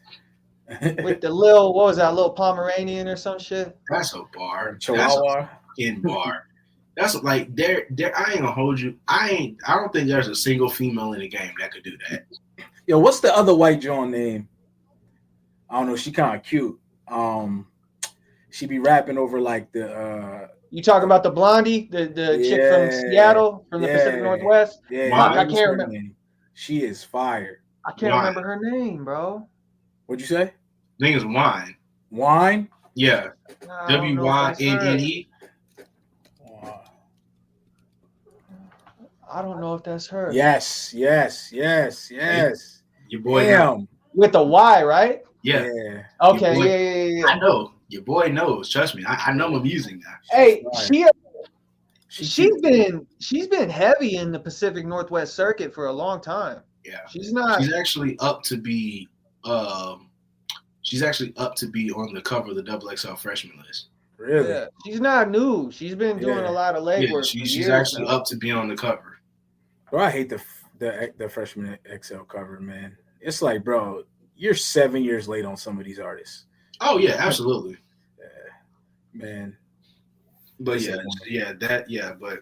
Speaker 1: With the little Pomeranian or some shit?
Speaker 3: That's a bar.
Speaker 2: Chihuahua.
Speaker 3: That's a fucking bar. That's like there. I ain't gonna hold you. I don't think there's a single female in the game that could do that.
Speaker 2: Yo, what's the other white John name? I don't know. She kind of cute. She be rapping over like the.
Speaker 1: You talking about the blondie, the chick from Seattle, from the Pacific Northwest?
Speaker 2: Yeah,
Speaker 1: I can't remember.
Speaker 2: She is fire.
Speaker 1: I can't remember her name, bro.
Speaker 2: What'd you say?
Speaker 3: I think it's Wine.
Speaker 2: Wine?
Speaker 3: Yeah. WYNNE.
Speaker 1: I don't know if that's her.
Speaker 2: Yes.
Speaker 3: Your boy.
Speaker 2: Damn.
Speaker 1: With the Y, right?
Speaker 3: Yeah.
Speaker 1: Okay. Yeah.
Speaker 3: I know. Your boy knows. Trust me. I know my music now.
Speaker 1: Hey, she's been heavy in the Pacific Northwest circuit for a long time.
Speaker 3: Yeah.
Speaker 1: She's not.
Speaker 3: She's actually up to be she's actually up to be on the cover of the XXL freshman list.
Speaker 2: Really?
Speaker 1: Yeah, she's not new. She's been doing a lot of legwork for
Speaker 3: she's
Speaker 1: years
Speaker 3: actually
Speaker 1: now.
Speaker 3: up to be on the cover.
Speaker 2: Bro, I hate the freshman XL cover, man. It's like, bro, you're 7 years late on some of these artists.
Speaker 3: Oh yeah, absolutely.
Speaker 2: Man.
Speaker 3: But but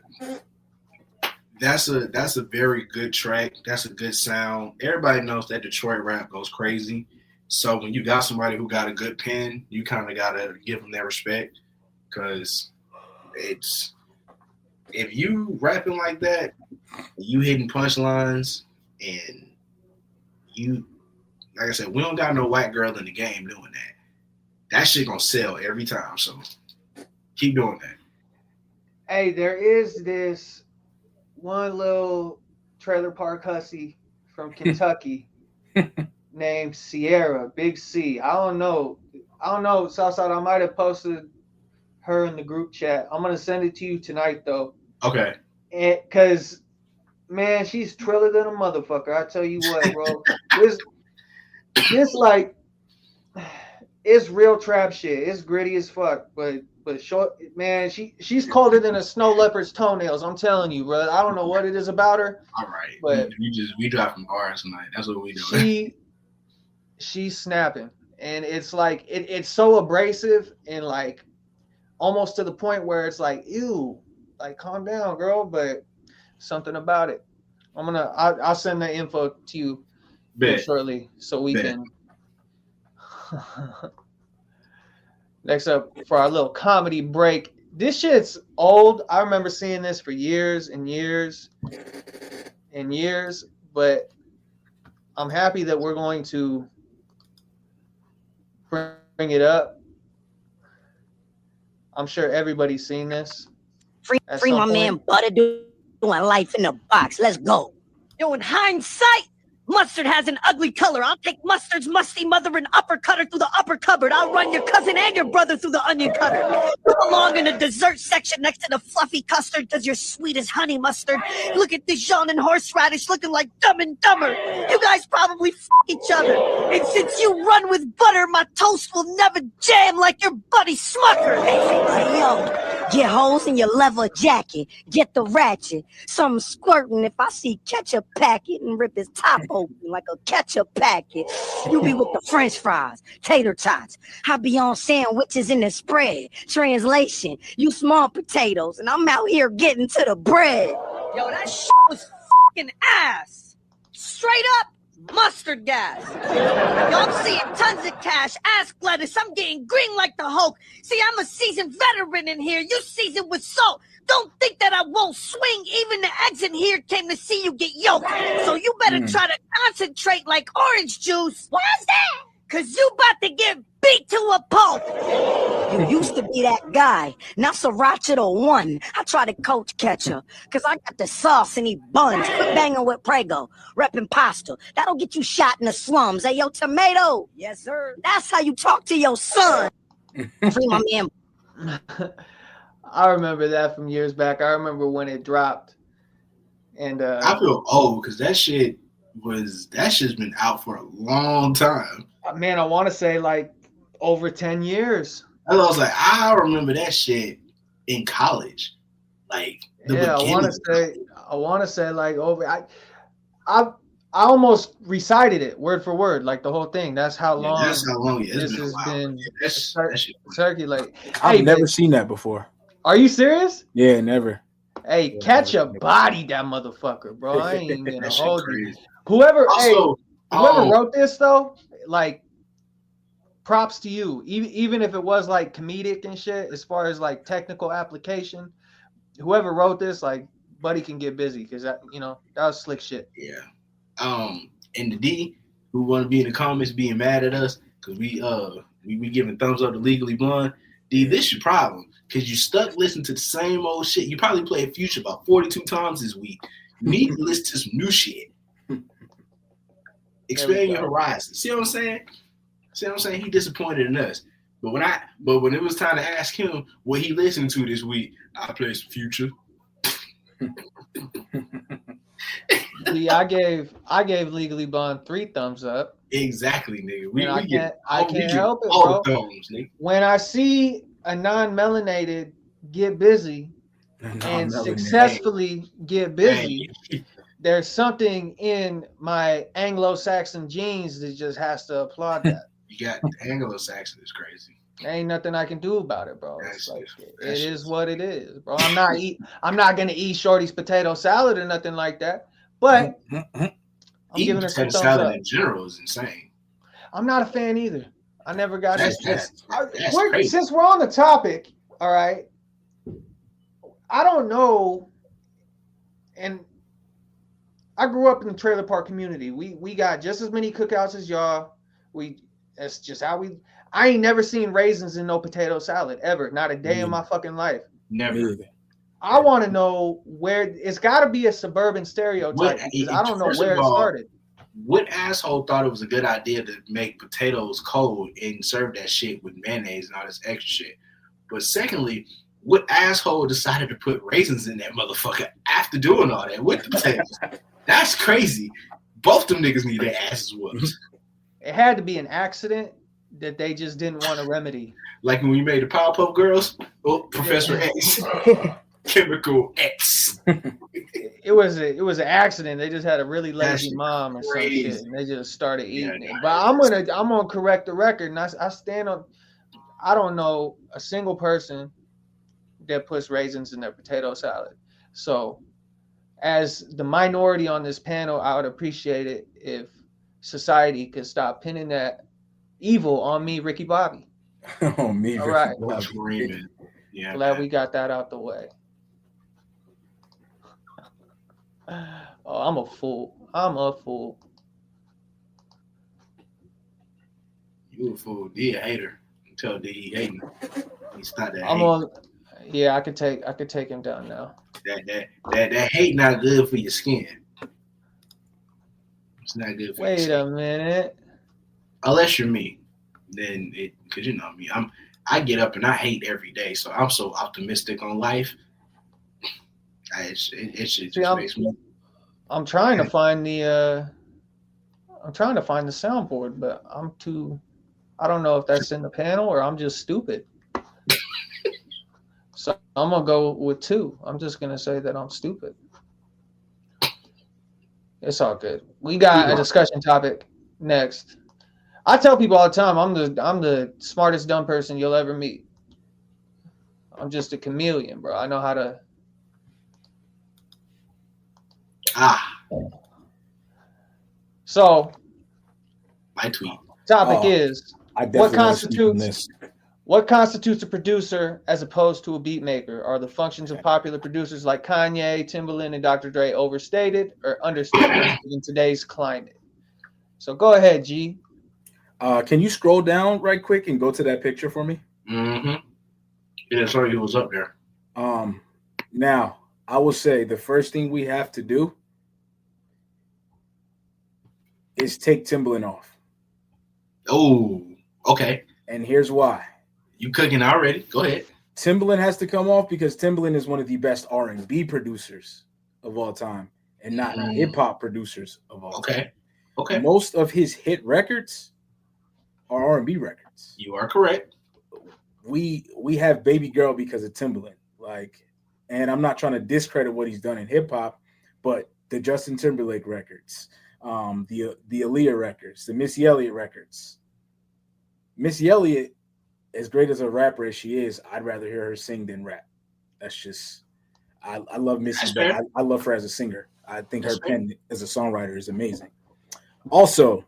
Speaker 3: that's a very good track. That's a good sound. Everybody knows that Detroit rap goes crazy. So when you got somebody who got a good pen, you kind of gotta give them that respect, because it's, if you rapping like that, you hitting punchlines, and you, like I said, we don't got no white girl in the game doing that. That shit gonna sell every time. So keep doing that.
Speaker 1: Hey, there is this one little trailer park hussy from Kentucky named Sierra, Big C. I don't know, Southside. I might have posted her in the group chat. I'm gonna send it to you tonight, though.
Speaker 3: Okay.
Speaker 1: And because, man, she's triller than a motherfucker. I tell you what, bro. This like, it's real trap shit. It's gritty as fuck, but short, man. She's colder than a snow leopard's toenails. I'm telling you, bro. I don't know what it is about her.
Speaker 3: All right,
Speaker 1: but
Speaker 3: we dropping bars tonight. That's what we doing.
Speaker 1: She's snapping, and it's like it's so abrasive and like almost to the point where it's like, ew, like calm down, girl. But something about it. I'll send that info to you shortly so we can. Next up for our little comedy break. This shit's old. I remember seeing this for years and years and years, but I'm happy that we're going to bring it up. I'm sure everybody's seen this.
Speaker 7: Free my man Butter doing life in a box. Let's go. Yo, in hindsight, mustard has an ugly color. I'll take mustard's musty mother and uppercut her through the upper cupboard. I'll run your cousin and your brother through the onion cutter. You belong in the dessert section next to the fluffy custard because you're sweet as honey mustard. Look at Dijon and horseradish looking like Dumb and Dumber. You guys probably f*** each other. And since you run with butter, my toast will never jam like your buddy Smucker. Hey, yo, get holes in your leather jacket. Get the ratchet. Something squirting if I see Ketchup packet and rip his top open like a ketchup packet. You be with the French fries, tater tots. I be on sandwiches in the spread. Translation, you small potatoes, and I'm out here getting to the bread. Yo, that shit was fucking ass. Straight up mustard gas. Yo, I'm seeing tons of cash. Ask lettuce. I'm getting green like the Hulk. See, I'm a seasoned veteran in here. You seasoned with salt. Don't think that I won't swing. Even the eggs in here came to see you get yoked. So you better try to concentrate like orange juice. Why's that? Because you about to get beat to a pulp. You used to be that guy. Now Sriracha the one. I try to coach Ketchup because I got the sauce in these buns. Quit banging with Prego. Repping pasta. That'll get you shot in the slums. Hey, yo, tomato. Yes, sir. That's how you talk to your son. Free my man.
Speaker 1: I remember that from years back. I remember when it dropped. And
Speaker 3: I feel old because that shit's been out for a long time.
Speaker 1: Man, I want to say like over 10 years.
Speaker 3: I was like, I remember that shit in college. Like
Speaker 1: I want to say like over. I almost recited it word for word, like the whole thing. That's how long.
Speaker 3: That's how long. Yeah,
Speaker 1: this has been circulating.
Speaker 2: I've never seen that before.
Speaker 1: Are you serious?
Speaker 2: Yeah, never.
Speaker 1: Hey, Ketchup bodied that motherfucker, bro. I ain't even gonna hold you.
Speaker 3: Whoever
Speaker 1: wrote this though, like, props to you. Even if it was like comedic and shit, as far as like technical application, whoever wrote this, like, buddy can get busy because that was slick shit.
Speaker 3: Yeah. And the D who want to be in the comments being mad at us because we giving thumbs up to Legally Blonde. D, this your problem. Because you stuck listening to the same old shit. You probably played Future about 42 times this week. You need to listen to some new shit. Expand your horizons. See what I'm saying? He disappointed in us. But when it was time to ask him what he listened to this week, I played some Future.
Speaker 1: See, I gave Legally Blonde 3 thumbs up.
Speaker 3: Exactly, nigga. We
Speaker 1: I
Speaker 3: get
Speaker 1: can't help it,
Speaker 3: all
Speaker 1: bro.
Speaker 3: thumbs, nigga.
Speaker 1: When I see a non-melanated get busy and
Speaker 2: Non-melanated.
Speaker 1: successfully get busy, there's something in my Anglo-Saxon genes that just has to applaud that.
Speaker 3: You got Anglo-Saxon is crazy.
Speaker 1: There ain't nothing I can do about it, bro. It's like it is
Speaker 3: just-
Speaker 1: what it is, bro. I'm not gonna eat Shorty's potato salad or nothing like that. But I'm
Speaker 3: Eating
Speaker 1: giving her some
Speaker 3: potato
Speaker 1: thumbs
Speaker 3: salad
Speaker 1: up.
Speaker 3: in general is insane.
Speaker 1: I'm not a fan either. I never got it.
Speaker 3: That's crazy.
Speaker 1: Since we're on the topic, all right. I don't know, and I grew up in the trailer park community. We got just as many cookouts as y'all. That's just how we. I ain't never seen raisins in no potato salad ever. Not a day in my fucking life.
Speaker 3: Never.
Speaker 1: I want to know where it's got to be a suburban stereotype because I don't know where it started.
Speaker 3: What asshole thought it was a good idea to make potatoes cold and serve that shit with mayonnaise and all this extra shit? But secondly, what asshole decided to put raisins in that motherfucker after doing all that with the potatoes? That's crazy. Both them niggas need their asses whooped.
Speaker 1: It had to be an accident that they just didn't want to remedy.
Speaker 3: Like when we made the Powerpuff Girls, Professor X, Chemical X.
Speaker 1: It was an accident. They just had a really lazy mom or some shit, and they just started eating it. But I'm gonna correct the record, and I stand on. I don't know a single person that puts raisins in their potato salad. So, as the minority on this panel, I would appreciate it if society could stop pinning that evil on me, Ricky Bobby.
Speaker 2: Oh, me,
Speaker 1: all
Speaker 2: Ricky
Speaker 1: right.
Speaker 2: Bobby.
Speaker 3: Yeah,
Speaker 1: glad we got that out the way. Oh, I'm a fool.
Speaker 3: You a fool. D a hater. Tell D he hating. He stopped that.
Speaker 1: Yeah, I could take him down now.
Speaker 3: That hate not good for your skin. It's not good for your skin.
Speaker 1: Wait a minute.
Speaker 3: Unless you're me, then because you know me, I get up and I hate every day, so I'm so optimistic on life. It just makes me.
Speaker 1: I'm trying to find the soundboard, but I don't know if that's in the panel or I'm just stupid. So I'm gonna go with 2. I'm just gonna say that I'm stupid. It's all good. We got a discussion topic next. I tell people all the time I'm the smartest dumb person you'll ever meet. I'm just a chameleon, bro. I know how to. So,
Speaker 3: my tweet
Speaker 1: topic is what constitutes a producer as opposed to a beat maker? Are the functions of popular producers like Kanye, Timberland, and Dr. Dre overstated or understated in today's climate? So go ahead, G.
Speaker 2: Can you scroll down right quick and go to that picture for me?
Speaker 3: Mm-hmm. Yeah, sorry, he was up there.
Speaker 2: Now, I will say the first thing we have to do is take Timberland off.
Speaker 3: Oh, okay.
Speaker 2: And here's why.
Speaker 3: You cooking already? Go ahead.
Speaker 2: Timberland has to come off because Timberland is one of the best R&B producers of all time and not hip-hop producers of all time.
Speaker 3: Okay.
Speaker 2: Most of his hit records are R&B records.
Speaker 3: You are correct.
Speaker 2: We have Baby Girl because of Timberland. And I'm not trying to discredit what he's done in hip-hop, but the Justin Timberlake records, the Aaliyah records, the Missy Elliott records. Missy Elliott, as great as a rapper as she is, I'd rather hear her sing than rap. That's just I love Missy, but I love her as a singer. I think her pen as a songwriter is amazing. Also,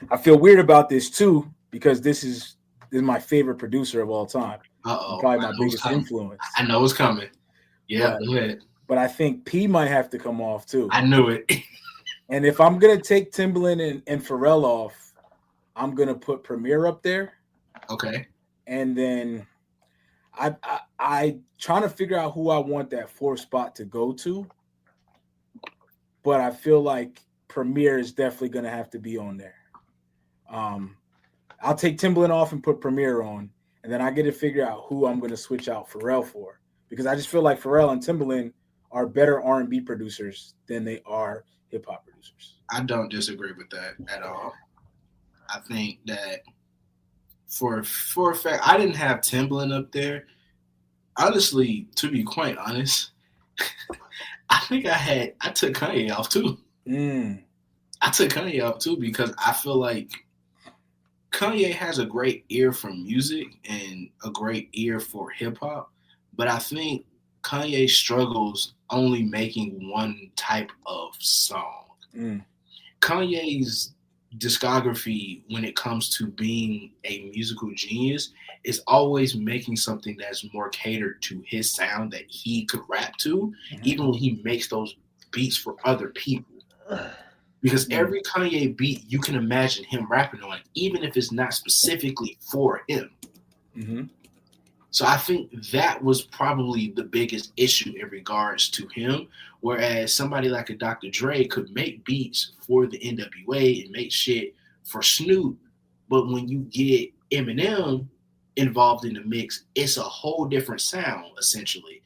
Speaker 2: I feel weird about this too because this is my favorite producer of all time. Probably my biggest influence.
Speaker 3: I know it's coming. Yeah,
Speaker 2: but I think P might have to come off too.
Speaker 3: I knew it.
Speaker 2: And if I'm gonna take Timberland and Pharrell off, I'm gonna put Premier up there.
Speaker 3: Okay.
Speaker 2: And then I trying to figure out who I want that 4th spot to go to. But I feel like Premier is definitely gonna have to be on there. I'll take Timberland off and put Premier on, and then I get to figure out who I'm gonna switch out Pharrell for. Because I just feel like Pharrell and Timberland are better R&B producers than they are hip hop producers.
Speaker 3: I don't disagree with that at all. I think that for a fact, I didn't have Timberland up there. Honestly, to be quite honest, I think I took Kanye off too. I took Kanye off too because I feel like Kanye has a great ear for music and a great ear for hip hop, but I think Kanye struggles only making one type of song. Kanye's discography, when it comes to being a musical genius, is always making something that's more catered to his sound that he could rap to, even when he makes those beats for other people. Because every Kanye beat you can imagine him rapping on, even if it's not specifically for him. So I think that was probably the biggest issue in regards to him. Whereas somebody like a Dr. Dre could make beats for the NWA and make shit for Snoop. But when you get Eminem involved in the mix, it's a whole different sound, essentially.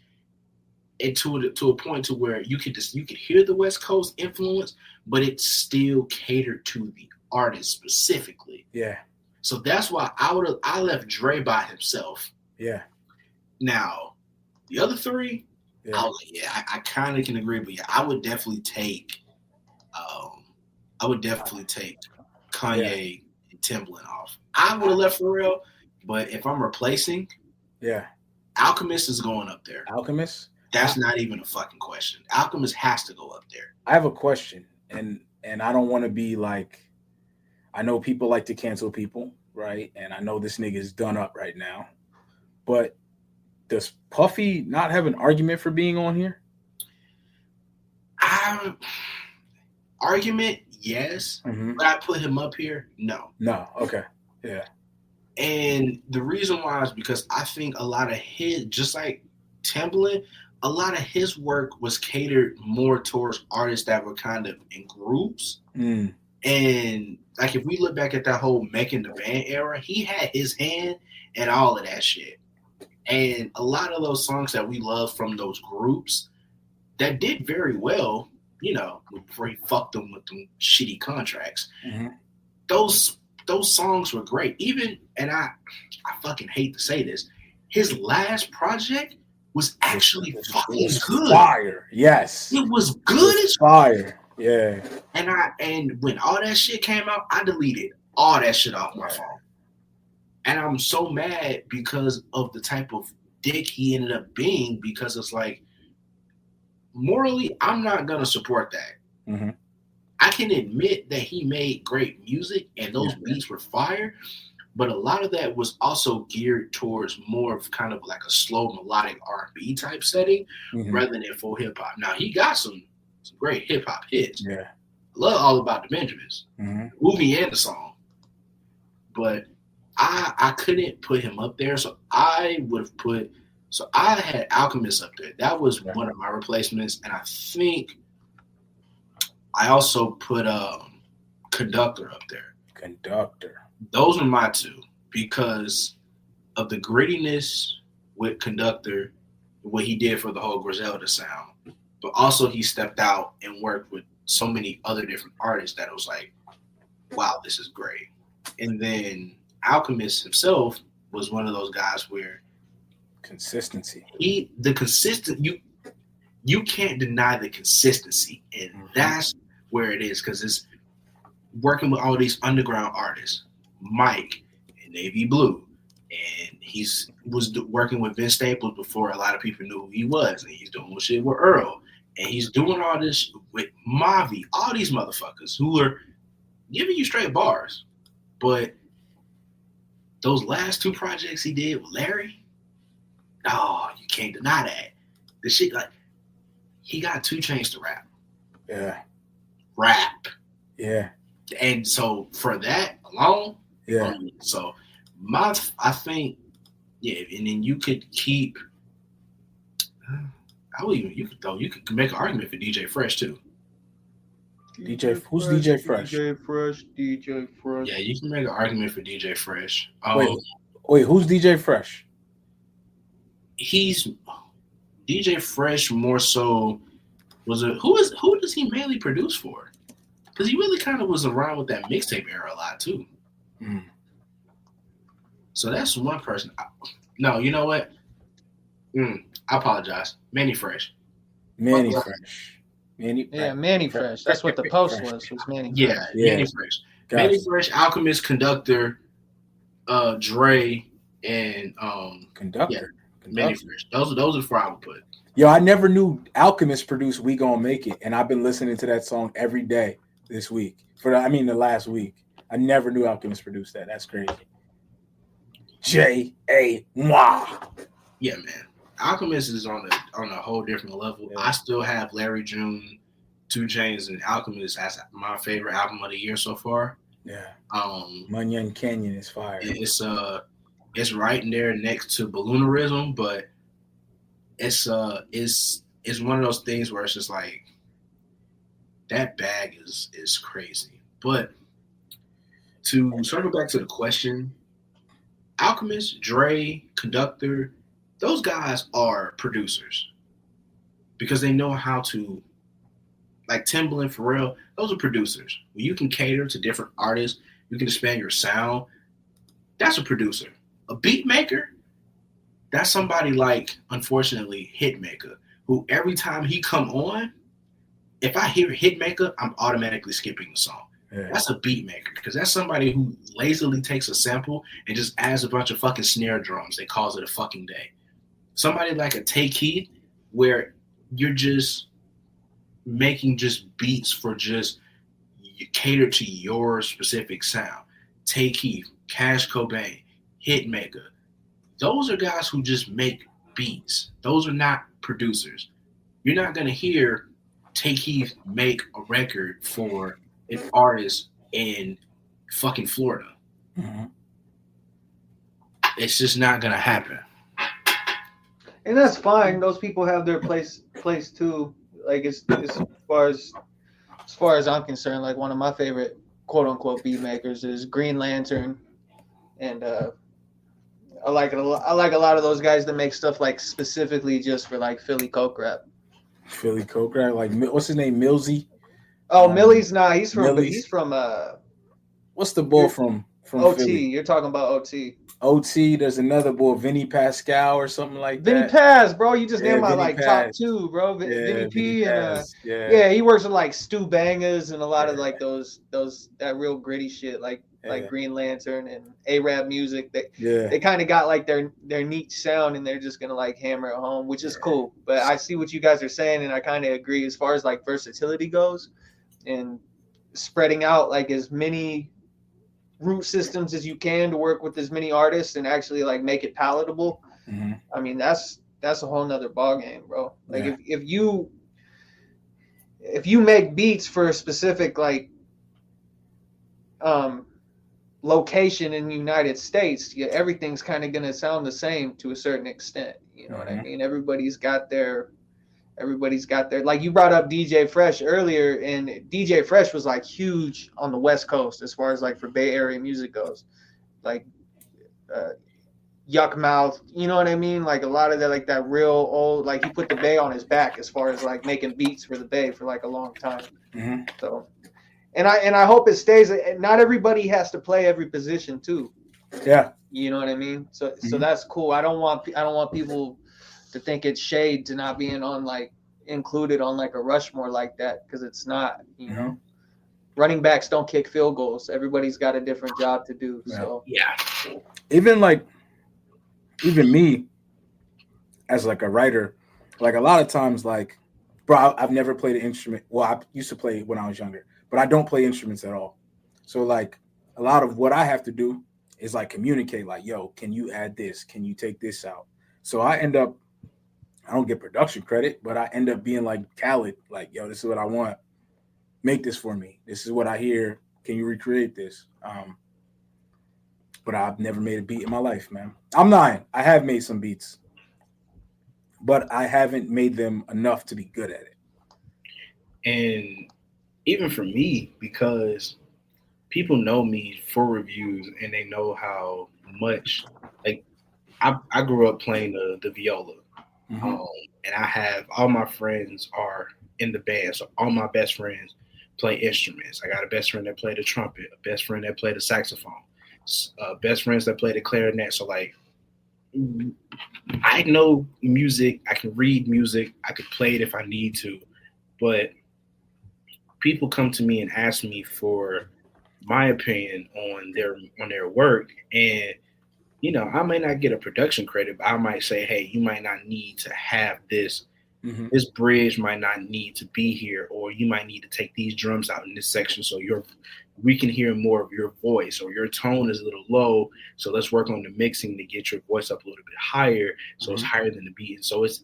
Speaker 3: And to a point to where you could hear the West Coast influence, but it's still catered to the artist specifically.
Speaker 2: Yeah.
Speaker 3: So that's why I left Dre by himself.
Speaker 2: Yeah.
Speaker 3: Now, the other three, I kind of can agree, but I would definitely take Kanye and Timberland off. I would have left Pharrell, but if I'm replacing, Alchemist is going up there.
Speaker 2: Alchemist?
Speaker 3: That's not even a fucking question. Alchemist has to go up there.
Speaker 2: I have a question, and I don't want to be like, I know people like to cancel people, right? And I know this nigga is done up right now. But does Puffy not have an argument for being on here?
Speaker 3: Argument, yes. But I put him up here, no.
Speaker 2: No, okay. Yeah.
Speaker 3: And the reason why is because I think a lot of his, just like Timberland, a lot of his work was catered more towards artists that were kind of in groups. And like if we look back at that whole Making the Band era, he had his hand in all of that shit. And a lot of those songs that we love from those groups that did very well, you know, before he fucked them with them shitty contracts. Those songs were great. Even, and I fucking hate to say this, his last project was actually fucking good.
Speaker 2: Fire, yes.
Speaker 3: It was good as
Speaker 2: fire. Yeah.
Speaker 3: And when all that shit came out, I deleted all that shit off my phone. And I'm so mad because of the type of dick he ended up being, because it's like, morally, I'm not going to support that. I can admit that he made great music and those beats were fire, but a lot of that was also geared towards more of kind of like a slow melodic R&B type setting rather than full hip hop. Now, he got some great hip hop hits.
Speaker 2: Yeah.
Speaker 3: I love All About the Benjamins, movie and the song. But I couldn't put him up there, so I had Alchemist up there. That was one of my replacements, and I think I also put Conductor up there.
Speaker 2: Conductor.
Speaker 3: Those are my two because of the grittiness with Conductor, what he did for the whole Griselda sound. But also he stepped out and worked with so many other different artists that it was like, wow, this is great. And then Alchemist himself was one of those guys where
Speaker 2: consistency.
Speaker 3: You can't deny the consistency, and that's where it is, because it's working with all these underground artists, Mike and Navy Blue, and was working with Vince Staples before a lot of people knew who he was, and he's doing shit with Earl, and he's doing all this with Mavi, all these motherfuckers who are giving you straight bars, but those last two projects he did with Larry, no, you can't deny that. The shit, like, he got 2 Chainz to rap.
Speaker 2: Yeah.
Speaker 3: Rap.
Speaker 2: Yeah.
Speaker 3: And so for that alone, so I think, and then you could keep, you could make an argument for DJ Fresh too.
Speaker 2: Who's DJ Fresh?
Speaker 1: DJ Fresh.
Speaker 3: Yeah, you can make an argument for DJ Fresh.
Speaker 2: Wait, who's DJ Fresh?
Speaker 3: He's DJ Fresh more so who does he mainly produce for? Because he really kind of was around with that mixtape era a lot too. So that's one person. No, you know what? I apologize. Manny Fresh.
Speaker 2: Manny Fresh.
Speaker 1: Manny Fresh. That's what the post was Manny Fresh.
Speaker 3: Yeah, Manny Fresh. Gotcha. Manny Fresh, Alchemist, Conductor, Dre, and
Speaker 2: Conductor.
Speaker 3: Manny Fresh. Those are the four I would put.
Speaker 2: Yo, I never knew Alchemist produced "We Gon' Make It," and I've been listening to that song every day this week. The last week. I never knew Alchemist produced that. That's crazy. J.A.Moi.
Speaker 3: Yeah, man. Alchemist is on a whole different level. Yeah. I still have Larry June, 2 Chainz, and Alchemist as my favorite album of the year so far.
Speaker 2: Yeah. Munyon Canyon is fire.
Speaker 3: It's right in there next to Balloonerism, but it's one of those things where it's just like that bag is crazy. But to circle back to the question, Alchemist, Dre, Conductor, those guys are producers because they know how to, like Timberland, Pharrell, those are producers. When you can cater to different artists, you can expand your sound, that's a producer. A beat maker, that's somebody like, unfortunately, Hitmaker, who every time he come on, if I hear Hitmaker, I'm automatically skipping the song. Yeah. That's a beat maker because that's somebody who lazily takes a sample and just adds a bunch of fucking snare drums. They calls it a fucking day. Somebody like a Tay Keith, where you're just making just beats for just you cater to your specific sound. Tay Keith, Cash Cobain, Hitmaker. Those are guys who just make beats. Those are not producers. You're not going to hear Tay Keith make a record for an artist in fucking Florida. Mm-hmm. It's just not going to happen.
Speaker 1: And that's fine. Those people have their place too. Like as far as I'm concerned, like one of my favorite quote unquote beat makers is Green Lantern, and I like a lot of those guys that make stuff like specifically just for like Philly coke rap.
Speaker 2: Philly coke rap, like what's his name, Millsy?
Speaker 1: Oh, Millie's not. He's from
Speaker 2: what's the boy from
Speaker 1: OT?
Speaker 2: Philly?
Speaker 1: You're talking about OT.
Speaker 2: OT, there's another boy, Vinny Pascal or something like that.
Speaker 1: Vinny Paz, bro. You just named my
Speaker 2: Vinny
Speaker 1: like
Speaker 2: Paz.
Speaker 1: top 2, bro. Vinny P and he works with like Stu Bangers and a lot of like those that real gritty shit like Green Lantern and A-Rap music. They kind of got like their neat sound and they're just gonna like hammer it home, which is cool. But I see what you guys are saying and I kind of agree as far as like versatility goes and spreading out like as many root systems as you can to work with as many artists and actually like make it palatable. Mm-hmm. I mean, that's a whole nother ball game, bro. Like if you make beats for a specific like location in the United States, everything's kind of gonna sound the same to a certain extent. You know what I mean? Everybody's got their like you brought up DJ Fresh earlier, and DJ Fresh was like huge on the West Coast as far as like for Bay Area music goes, like Yuck Mouth, you know what I mean? Like a lot of that, like that real old, like he put the Bay on his back as far as like making beats for the Bay for like a long time. Mm-hmm. So, and I hope it stays. Not everybody has to play every position too.
Speaker 2: Yeah,
Speaker 1: you know what I mean. So that's cool. I don't want people to think it's shade to not being on like included on like a Rushmore like that, because it's not, you know. Running backs don't kick field goals. Everybody's got a different job to do. So
Speaker 2: even me as like a writer, like a lot of times, like, bro, I've never played an instrument. Well, I used to play when I was younger, but I don't play instruments at all. So like a lot of what I have to do is like communicate, like, yo, can you add this? Can you take this out? So I don't get production credit, but I end up being like Khaled, like, yo, this is what I want. Make this for me. This is what I hear. Can you recreate this? But I've never made a beat in my life, man. I'm lying. I have made some beats, but I haven't made them enough to be good at it.
Speaker 3: And even for me, because people know me for reviews and they know how much, like, I grew up playing the viola. And I have all my friends are in the band, so all my best friends play instruments. I got a best friend that played the trumpet, a best friend that played the saxophone, best friends that play the clarinet. So like, I know music, I can read music, I could play it if I need to, but people come to me and ask me for my opinion on their work, and you know, I may not get a production credit, but I might say, hey, you might not need to have this. This bridge might not need to be here, or you might need to take these drums out in this section so we can hear more of your voice, or your tone is a little low. So let's work on the mixing to get your voice up a little bit higher, so it's higher than the beat. And so it's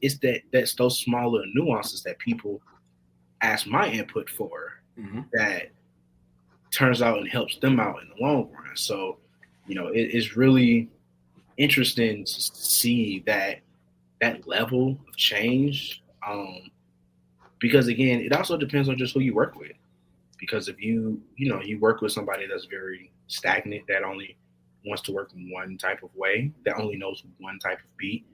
Speaker 3: that's those smaller nuances that people ask my input for that turns out and helps them out in the long run. So, you know, it's really interesting to see that level of change, because again, it also depends on just who you work with. Because if you work with somebody that's very stagnant, that only wants to work in one type of way, that only knows one type of beat,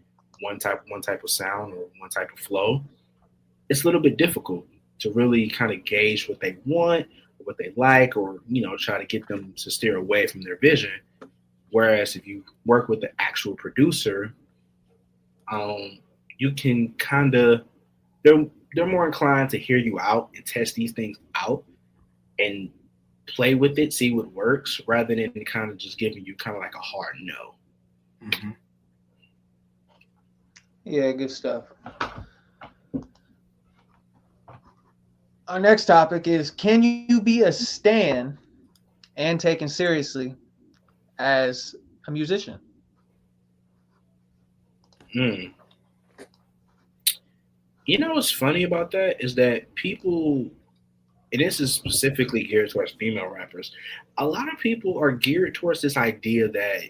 Speaker 3: one type of sound, or one type of flow, it's a little bit difficult to really kind of gauge what they want, or what they like, or try to get them to steer away from their vision. Whereas if you work with the actual producer, you can kind of, they're more inclined to hear you out and test these things out and play with it, see what works, rather than kind of just giving you kind of like a hard no.
Speaker 1: Yeah, good stuff. Our next topic is, can you be a stan and taken seriously as a musician?
Speaker 3: You know what's funny about that is that people, and this is specifically geared towards female rappers, a lot of people are geared towards this idea that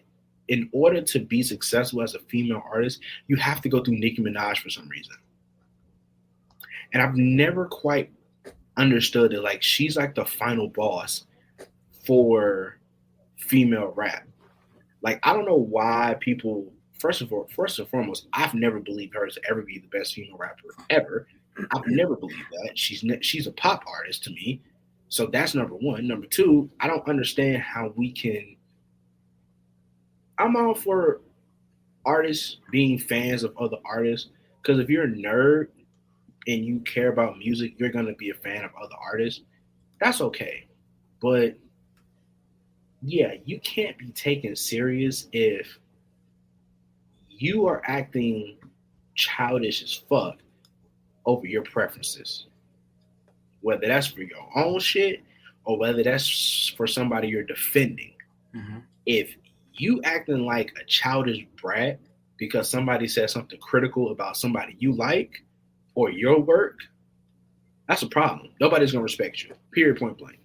Speaker 3: in order to be successful as a female artist, you have to go through Nicki Minaj for some reason. And I've never quite understood it. Like, she's like the final boss for female rap. Like, I don't know why people, first and foremost, I've never believed her to ever be the best female rapper ever. I've never believed that. She's a pop artist to me. So that's number one. Number two, I don't understand how we can, I'm all for artists being fans of other artists, because if you're a nerd and you care about music, you're going to be a fan of other artists. That's okay. But yeah, you can't be taken serious if you are acting childish as fuck over your preferences. Whether that's for your own shit or whether that's for somebody you're defending. If you acting like a childish brat because somebody said something critical about somebody you like or your work, that's a problem. Nobody's going to respect you. Period, point blank.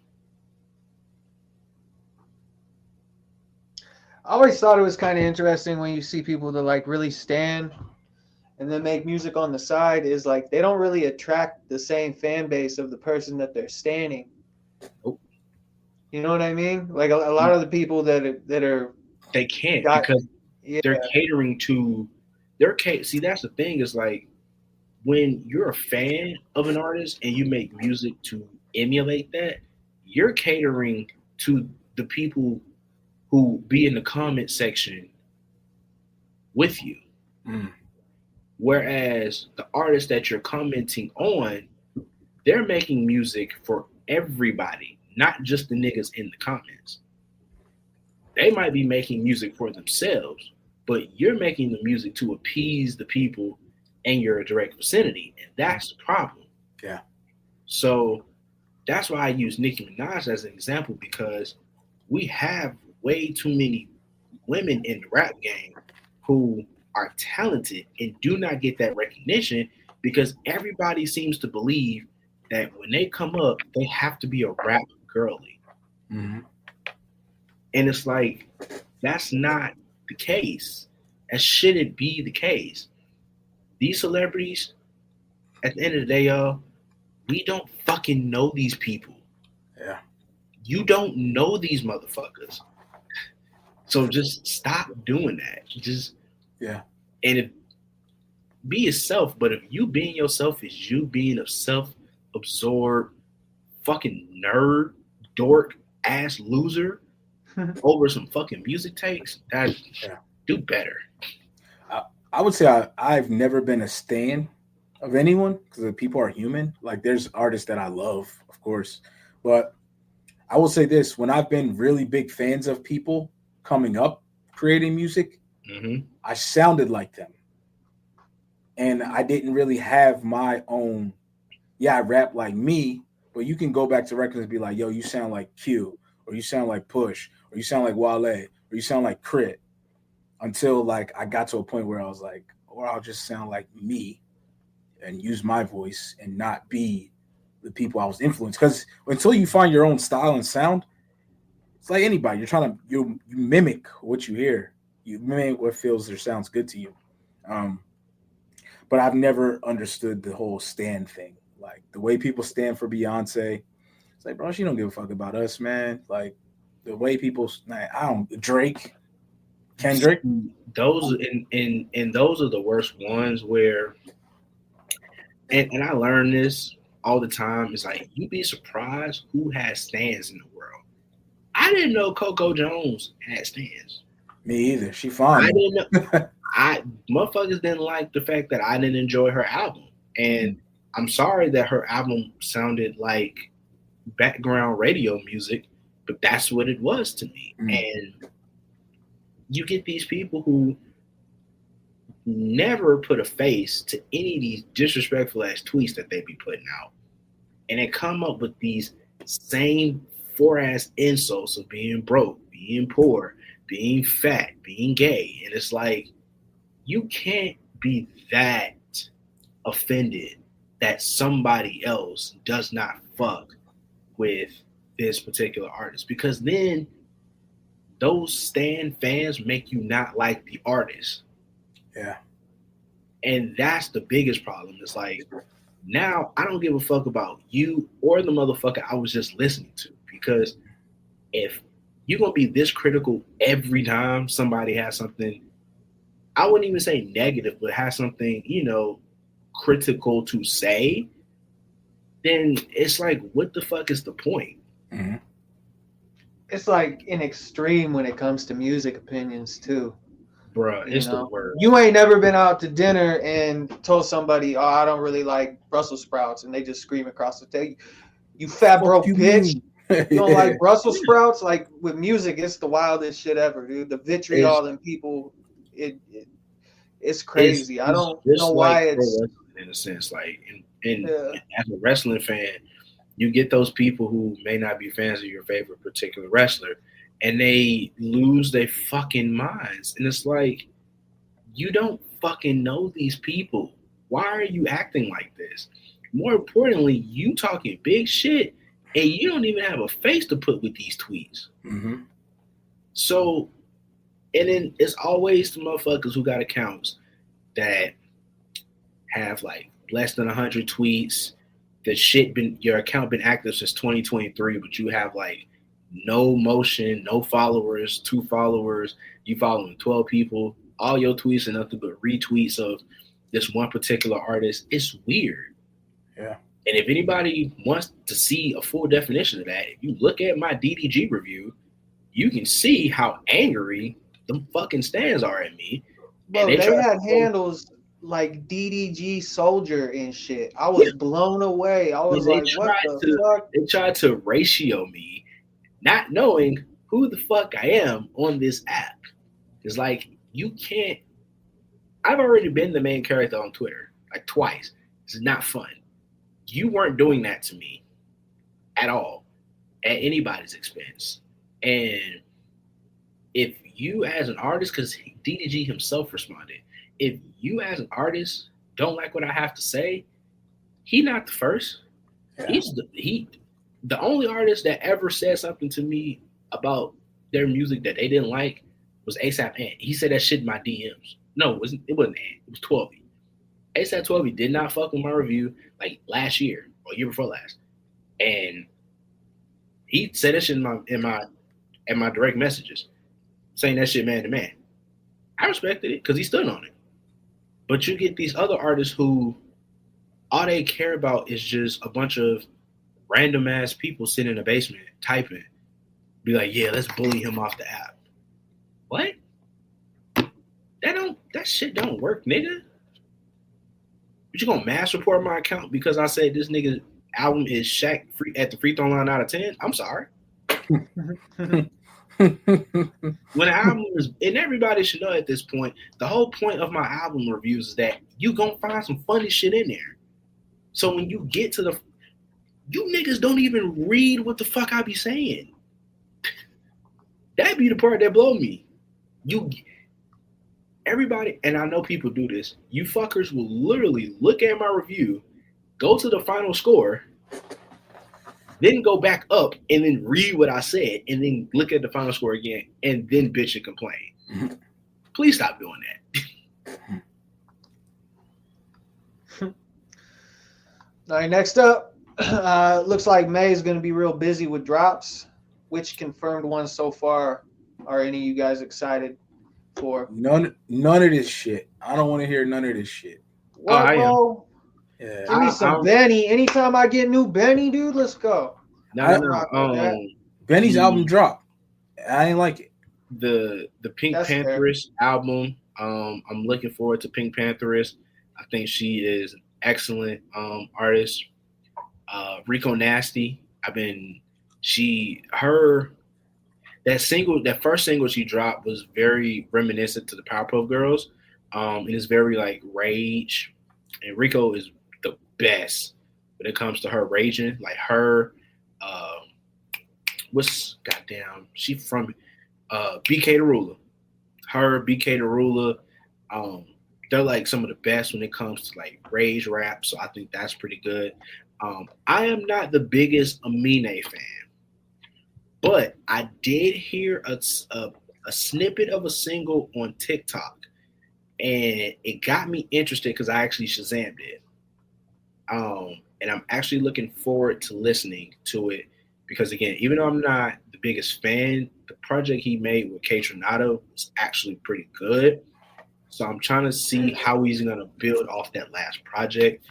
Speaker 1: I always thought it was kind of interesting when you see people that like really stand and then make music on the side, is like they don't really attract the same fan base of the person that they're standing.
Speaker 3: Nope.
Speaker 1: You know what I mean? Like a lot of the people that are
Speaker 3: they can't because they're catering to see, that's the thing, is like when you're a fan of an artist and you make music to emulate that, you're catering to the people who be in the comment section with you. Whereas the artists that you're commenting on, they're making music for everybody, not just the niggas in the comments. They might be making music for themselves, but you're making the music to appease the people in your direct vicinity, and that's the problem.
Speaker 2: Yeah.
Speaker 3: So that's why I use Nicki Minaj as an example, because we have way too many women in the rap game who are talented and do not get that recognition, because everybody seems to believe that when they come up, they have to be a rap girly. And it's like, that's not the case. That shouldn't be the case. These celebrities, at the end of the day, y'all, we don't fucking know these people.
Speaker 2: Yeah.
Speaker 3: You don't know these motherfuckers. So just stop doing that. And be yourself. But if you being yourself is you being a self-absorbed fucking nerd, dork, ass loser over some fucking music takes, that do better.
Speaker 2: I would say I've never been a stan of anyone because the people are human. Like there's artists that I love, of course, but I will say this: when I've been really big fans of people coming up creating music, I sounded like them, and I didn't really have my own. Yeah, I rap like me, but you can go back to records and be like, "Yo, you sound like Q, or you sound like Push, or you sound like Wale, or you sound like Crit." Until like I got to a point where I was like, or I'll just sound like me and use my voice and not be the people I was influenced. Because until you find your own style and sound, it's like anybody. You're trying to you mimic what you hear. You mimic what feels or sounds good to you. But I've never understood the whole stand thing. Like the way people stand for Beyonce. It's like, bro, she don't give a fuck about us, man. Like the way people, I don't Drake. Kendrick,
Speaker 3: those and those are the worst ones where, and I learn this all the time. It's like you'd be surprised who has stands in the world. I didn't know Coco Jones had stands.
Speaker 2: Me either. She fine.
Speaker 3: I didn't know. Motherfuckers didn't like the fact that I didn't enjoy her album, and I'm sorry that her album sounded like background radio music, but that's what it was to me. And you get these people who never put a face to any of these disrespectful ass tweets that they be putting out. And they come up with these same 4-ass insults of being broke, being poor, being fat, being gay. And it's like, you can't be that offended that somebody else does not fuck with this particular artist, because then those stan fans make you not like the artist.
Speaker 2: Yeah.
Speaker 3: And that's the biggest problem. It's like, now I don't give a fuck about you or the motherfucker I was just listening to. Because if you're going to be this critical every time somebody has something, I wouldn't even say negative, but has something, critical to say, then it's like, what the fuck is the point?
Speaker 2: Mm-hmm.
Speaker 1: It's like an extreme when it comes to music opinions too.
Speaker 3: Bruh, it's the word.
Speaker 1: You ain't never been out to dinner and told somebody, "Oh, I don't really like Brussels sprouts," and they just scream across the table, "You fat broke bitch! You don't like Brussels sprouts?" Like with music, it's the wildest shit ever, dude. The vitriol in people, it's crazy. I don't know why it's
Speaker 3: in a sense, like as a wrestling fan, you get those people who may not be fans of your favorite particular wrestler, and they lose their fucking minds. And it's like, you don't fucking know these people. Why are you acting like this? More importantly, you talking big shit, and you don't even have a face to put with these tweets.
Speaker 2: Mm-hmm.
Speaker 3: So, and then it's always the motherfuckers who got accounts that have like less than 100 tweets. Your account been active since 2023, but you have like no motion, no followers, 2 followers. You following 12 people. All your tweets are nothing but retweets of this one particular artist. It's weird.
Speaker 2: Yeah.
Speaker 3: And if anybody wants to see a full definition of that, if you look at my DDG review, you can see how angry the fucking stands are at me.
Speaker 1: Bro, they had handles like DDG Soldier and shit. I was blown away. I was like, what the fuck?
Speaker 3: They tried to ratio me, not knowing who the fuck I am on this app. It's like, you can't. I've already been the main character on Twitter like twice. It's not fun. You weren't doing that to me at all, at anybody's expense. And if you as an artist, because DDG himself responded, if you as an artist don't like what I have to say, he not the first. Yeah. He's the only artist that ever said something to me about their music that they didn't like was ASAP Ant. He said that shit in my DMs. No, it wasn't Ant. It was 12. ASAP 12 did not fuck with my review like last year or year before last, and he said that shit in my direct messages, saying that shit man to man. I respected it because he stood on it. But you get these other artists who all they care about is just a bunch of random ass people sitting in a basement typing. Be like, yeah, let's bully him off the app. What? That shit don't work, nigga. But you gonna mass report my account because I said this nigga album is Shaq free at the free throw line out of 10? I'm sorry. When an album is, and everybody should know at this point, the whole point of my album reviews is that you gonna find some funny shit in there. So when you get to you niggas don't even read what the fuck I be saying. That be the part that blow me. Everybody, and I know people do this, you fuckers will literally look at my review, go to the final score, then go back up and then read what I said, and then look at the final score again, and then bitch and complain. Mm-hmm. Please stop doing that.
Speaker 1: All right, next up, looks like May is going to be real busy with drops. Which confirmed ones so far are any of you guys excited for?
Speaker 2: None of this shit. I don't want to hear none of this shit.
Speaker 1: What, bro?
Speaker 2: Yeah.
Speaker 1: Give me some Benny. Anytime I get new Benny, dude, let's go.
Speaker 3: No.
Speaker 2: Benny's album dropped. I ain't like it.
Speaker 3: The Pink Pantheress album. I'm looking forward to Pink Pantheress. I think she is an excellent artist. Rico Nasty. That first single she dropped was very reminiscent to the Powerpuff Girls. It is very like rage, and Rico is the best when it comes to her raging. Like her, she from BK the Ruler. Her, BK the Ruler, they're like some of the best when it comes to like rage rap. So I think that's pretty good. I am not the biggest Amine fan. But I did hear a snippet of a single on TikTok, and it got me interested because I actually Shazammed it. And I'm actually looking forward to listening to it because, again, even though I'm not the biggest fan, the project he made with K Tronado was actually pretty good. So I'm trying to see how he's going to build off that last project.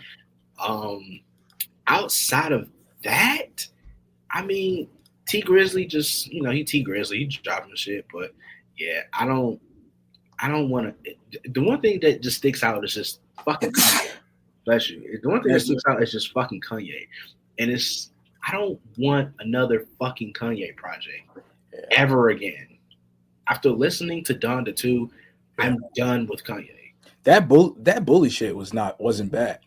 Speaker 3: Outside of that, I mean, T Grizzly just, he T Grizzly, he dropping shit, but yeah, I don't want to. The one thing that just sticks out is just fucking Kanye. Bless you. The one thing that sticks out is just fucking Kanye, and I don't want another fucking Kanye project ever again. After listening to Donda 2, I'm done with Kanye.
Speaker 2: That bully shit wasn't bad.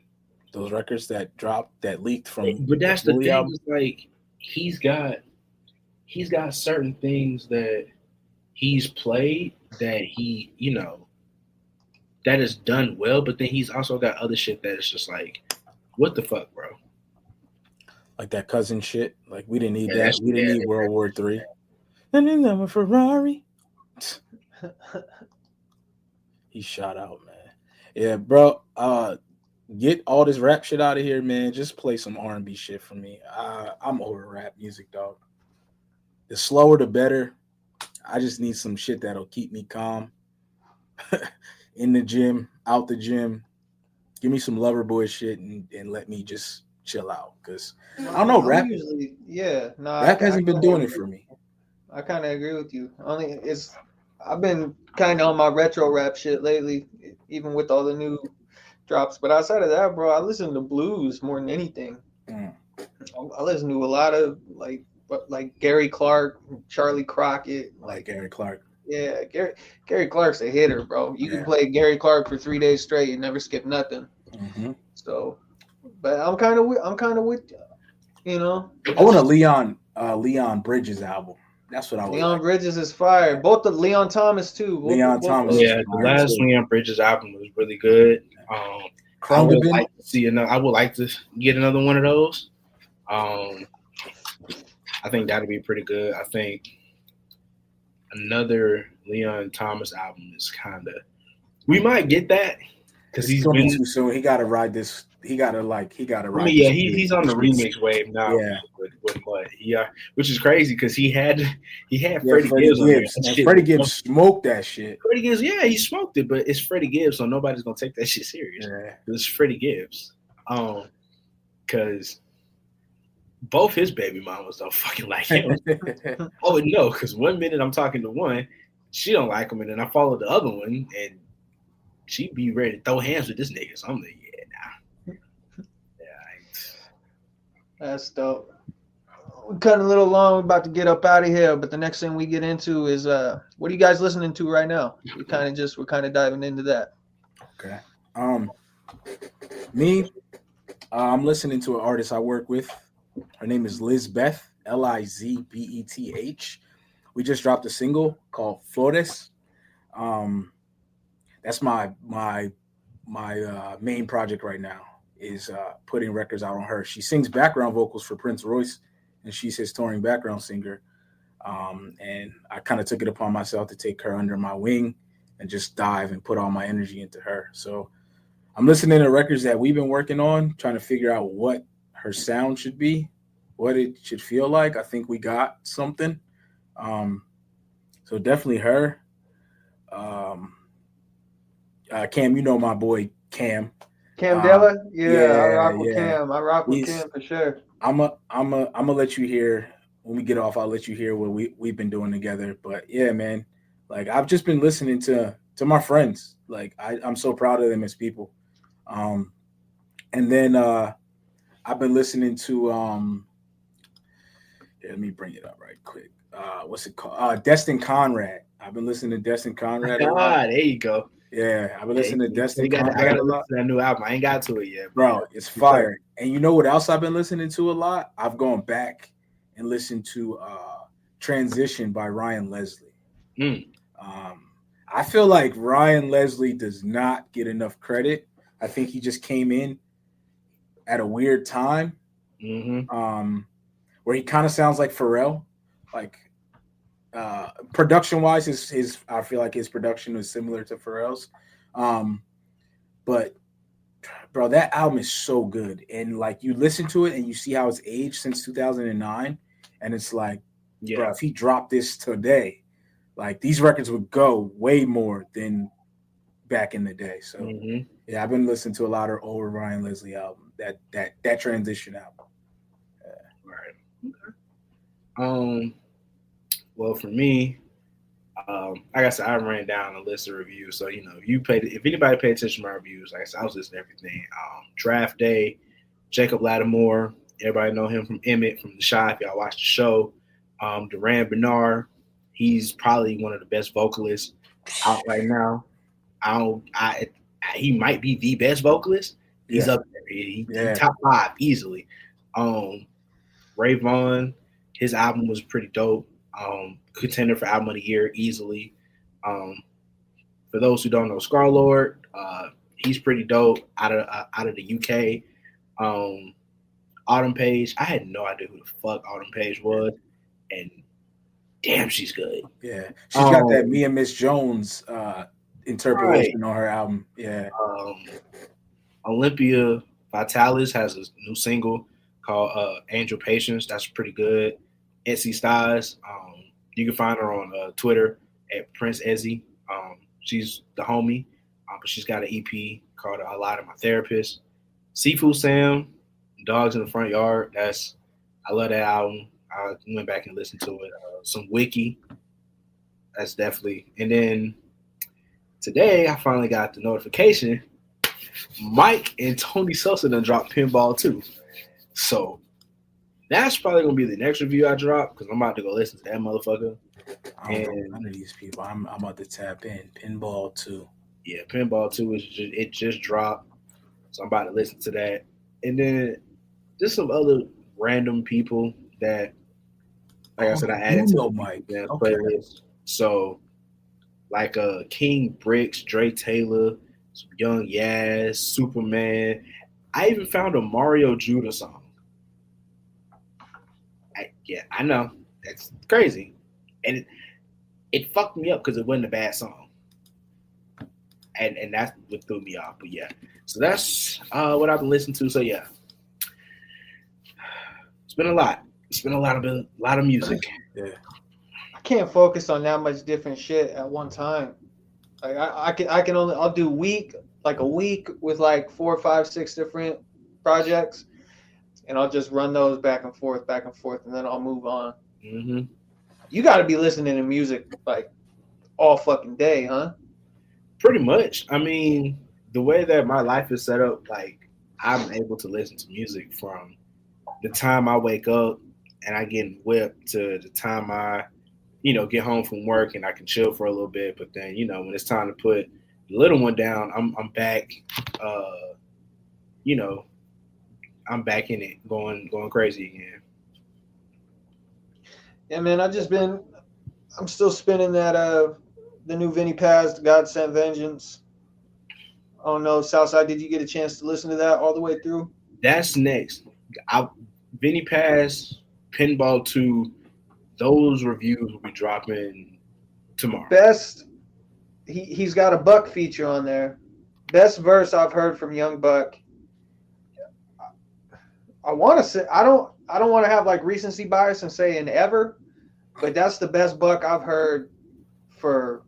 Speaker 2: Those records that dropped, that leaked from.
Speaker 3: But that's the thing. Is like he's got certain things that he's played that he, that is done well, but then he's also got other shit that is just like, what the fuck, bro?
Speaker 2: Like that cousin shit. Like we didn't need that. We didn't need World War III. And then I'm a Ferrari. He shot out, man. Yeah, bro. Get all this rap shit out of here, man. Just play some R&B shit for me. I'm over rap music, dog. The slower, the better. I just need some shit that'll keep me calm. In the gym, out the gym. Give me some Loverboy shit and let me just chill out. Because I don't know, rap. Rap hasn't been doing it for me.
Speaker 1: I kind of agree with you. I've been kind of on my retro rap shit lately, even with all the new drops. But outside of that, bro, I listen to blues more than anything. I listen to a lot of like Gary Clark, Charlie Crockett.
Speaker 2: Like Gary Clark.
Speaker 1: Yeah, Gary Clark's a hitter, bro. You can play Gary Clark for 3 days straight and never skip nothing.
Speaker 2: Mm-hmm.
Speaker 1: So, but I'm kind of with I
Speaker 2: want a Leon Bridges album. That's what I want.
Speaker 1: Leon Bridges is fire. Both the Leon Thomas too.
Speaker 2: Thomas.
Speaker 3: Yeah, the last Leon Bridges album was really good. I would like to see I would like to get another one of those. I think that'd be pretty good. I think another Leon Thomas album is we might get that because he's been
Speaker 2: too soon. He got to ride this he gotta
Speaker 3: I
Speaker 2: ride.
Speaker 3: mean, yeah, he's on the remix wave now.
Speaker 2: Yeah.
Speaker 3: with Mud. Yeah, which is crazy because he had
Speaker 2: Freddie
Speaker 3: Freddie Gibbs on there.
Speaker 2: And Freddie Gibbs smoked that shit.
Speaker 3: Freddie Gibbs, yeah, he smoked it, but it's Freddie Gibbs, so nobody's gonna take that shit serious.
Speaker 2: Yeah.
Speaker 3: It's Freddie Gibbs, because both his baby mamas don't fucking like him. Oh no, because one minute I'm talking to one, she don't like him, and then I follow the other one, and she be ready to throw hands with this nigga. So I'm like,
Speaker 1: That's dope. We're cutting a little long. We're about to get up out of here, but the next thing we get into is what are you guys listening to right now? We're kind of diving into that.
Speaker 2: Okay. Me, I'm listening to an artist I work with. Her name is Lizbeth, Lizbeth. We just dropped a single called Flores. That's my main project right now, is putting records out on her. She sings background vocals for Prince Royce, and she's his touring background singer. And I kind of took it upon myself to take her under my wing and just dive and put all my energy into her. So I'm listening to records that we've been working on, trying to figure out what her sound should be, what it should feel like. I think we got something. So definitely her. Cam, you know my boy Cam.
Speaker 1: Cam Della? Yeah, I rock with
Speaker 2: yeah.
Speaker 1: Cam. I rock with Cam for sure.
Speaker 2: I'm gonna let you hear when we get off. I'll let you hear what we've been doing together. But yeah, man, like I've just been listening to my friends. Like I'm so proud of them as people. And then I've been listening to here, let me bring it up right quick. What's it called? Destin Conrad. I've been listening to Destin Conrad a lot.
Speaker 3: there you go.
Speaker 2: Yeah, I've been listening to Destin Conrad
Speaker 3: I gotta
Speaker 2: a lot.
Speaker 3: listen to that new album. I ain't got to it yet,
Speaker 2: bro. It's fire. And you know what else I've been listening to a lot? I've gone back and listened to Transition by Ryan Leslie. I feel like Ryan Leslie does not get enough credit. I think he just came in at a weird time, where he kind of sounds like Pharrell. Like production wise, his I feel like his production was similar to Pharrell's. But bro, that album is so good, and like you listen to it and you see how it's aged since 2009, and it's like, bro, if he dropped this today, like these records would go way more than back in the day. So yeah, I've been listening to a lot of old Ryan Leslie album, that Transition album.
Speaker 3: Right. Well, for me, like I said, I ran down a list of reviews. So, you know, if anybody paid attention to my reviews, like I said, I was listening to everything. Draft Day, Jacob Lattimore, everybody know him from Emmett, from The Shy, if y'all watch the show. Duran Bernard, he's probably one of the best vocalists out right now. He might be the best vocalist. He's up there. He's top 5 easily. Ray Vaughn, his album was pretty dope. Contender for album of the year easily. For those who don't know, Scarlord, he's pretty dope out of the UK. Autumn Page, I had no idea who the fuck Autumn Page was, and damn, she's good.
Speaker 2: Yeah, she's got that Me and Miss Jones interpolation on her album. Yeah.
Speaker 3: Olympia Vitalis has a new single called Angel Patience. That's pretty good. Etsy Styles, you can find her on Twitter at Prince Ezzy. She's the homie, but she's got an EP called A Lot of My Therapist. Seafood Sam, Dogs in the Front Yard. I love that album. I went back and listened to it. Some Wiki. That's definitely. And then today I finally got the notification. Mike and Tony Sosa done dropped Pinball 2. So that's probably gonna be the next review I drop, because I'm about to go listen to that motherfucker.
Speaker 2: And none of these people. I'm about to tap in. Pinball 2. Yeah,
Speaker 3: Pinball 2 just dropped. So I'm about to listen to that. And then just some other random people that, like I said, I added to
Speaker 2: Mike.
Speaker 3: playlist. So like King Bricks, Dre Taylor, some Young Yaz, Superman. I even found a Mario Judah song. I know. That's crazy. And it fucked me up because it wasn't a bad song. and that's what threw me off. But yeah, so that's what I've been listening to. So yeah, it's been a lot. It's been a lot of music.
Speaker 2: Yeah.
Speaker 1: I can't focus on that much different shit at one time. Like I'll do a week with like 4, 5, 6 different projects, and I'll just run those back and forth, and then I'll move on.
Speaker 3: Mm-hmm.
Speaker 1: You got to be listening to music like all fucking day, huh?
Speaker 3: Pretty much. I mean, the way that my life is set up, like I'm able to listen to music from the time I wake up and I get whipped to the time I, get home from work and I can chill for a little bit. But then, when it's time to put the little one down, I'm back. I'm back in it, going crazy again.
Speaker 1: Yeah, man. I'm still spinning that the new Vinny Paz, God Sent Vengeance. Oh no, Southside, did you get a chance to listen to that all the way through?
Speaker 3: That's next. Vinny Paz, Pinball 2, those reviews will be dropping tomorrow.
Speaker 1: Best, he's got a Buck feature on there. Best verse I've heard from Young Buck. I want to say I don't want to have like recency bias and say in ever, but that's the best Buck I've heard for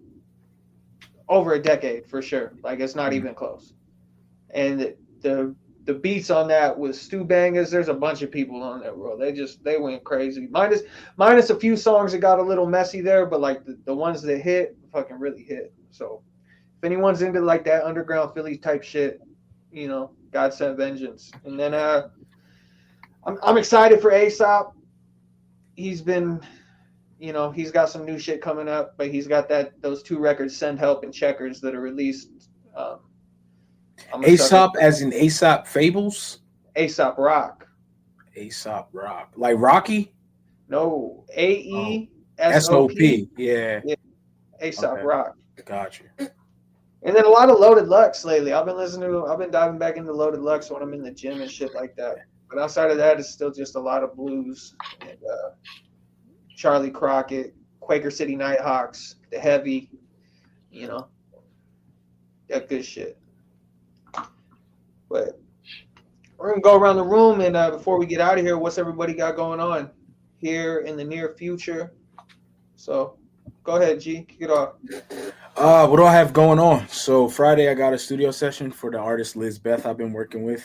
Speaker 1: over a decade for sure. Like it's not even close. And the beats on that was Stu Bangers. There's a bunch of people on there, bro. They went crazy. Minus a few songs that got a little messy there, but like the ones that hit fucking really hit. So if anyone's into like that underground Philly type shit, God Sent Vengeance. And then I'm excited for Aesop. He's been, he's got some new shit coming up, but he's got those 2 records, Send Help and Checkers, that are released.
Speaker 2: Aesop as in Aesop Fables?
Speaker 1: Aesop Rock.
Speaker 2: Aesop Rock. Like Rocky?
Speaker 1: No. AESOP.
Speaker 2: Yeah.
Speaker 1: Aesop Rock.
Speaker 2: Gotcha.
Speaker 1: And then a lot of Loaded Lux lately. I've been diving back into Loaded Lux when I'm in the gym and shit like that. But outside of that, it's still just a lot of blues and Charlie Crockett, Quaker City Nighthawks, The Heavy, that good shit. But we're going to go around the room, and before we get out of here, what's everybody got going on here in the near future? So go ahead, G. Kick it off.
Speaker 2: What do I have going on? So Friday, I got a studio session for the artist Liz Beth I've been working with.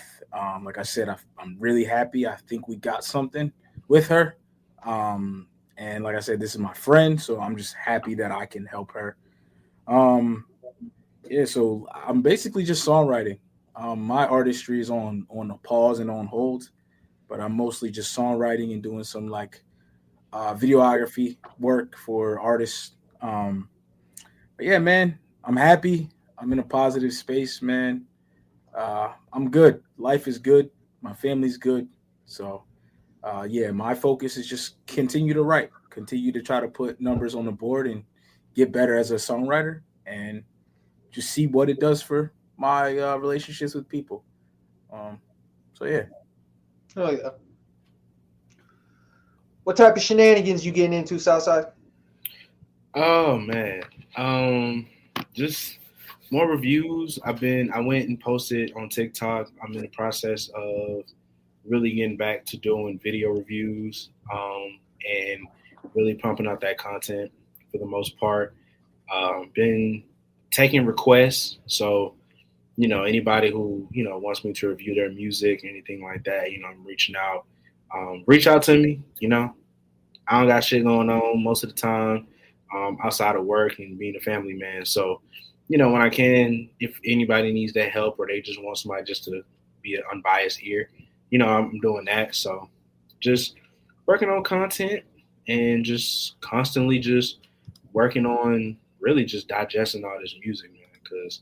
Speaker 2: Like I said, I'm really happy. I think we got something with her. And like I said, this is my friend, so I'm just happy that I can help her. So I'm basically just songwriting. My artistry is on a pause and on hold, but I'm mostly just songwriting and doing some like videography work for artists. But yeah, man, I'm happy. I'm in a positive space, man. I'm good. Life is good. My family's good. So, my focus is just continue to write, continue to try to put numbers on the board and get better as a songwriter and just see what it does for my relationships with people. So, yeah.
Speaker 1: Oh, yeah. What type of shenanigans you getting into, Southside?
Speaker 3: Oh, man. Just more reviews. I went and posted on TikTok. I'm in the process of really getting back to doing video reviews and really pumping out that content for the most part. Been taking requests. So, anybody who, wants me to review their music, anything like that, I'm reaching out. Reach out to me, I don't got shit going on most of the time outside of work and being a family man. So, when I can, if anybody needs that help or they just want somebody just to be an unbiased ear, I'm doing that. So just working on content and just constantly just working on really just digesting all this music, man, because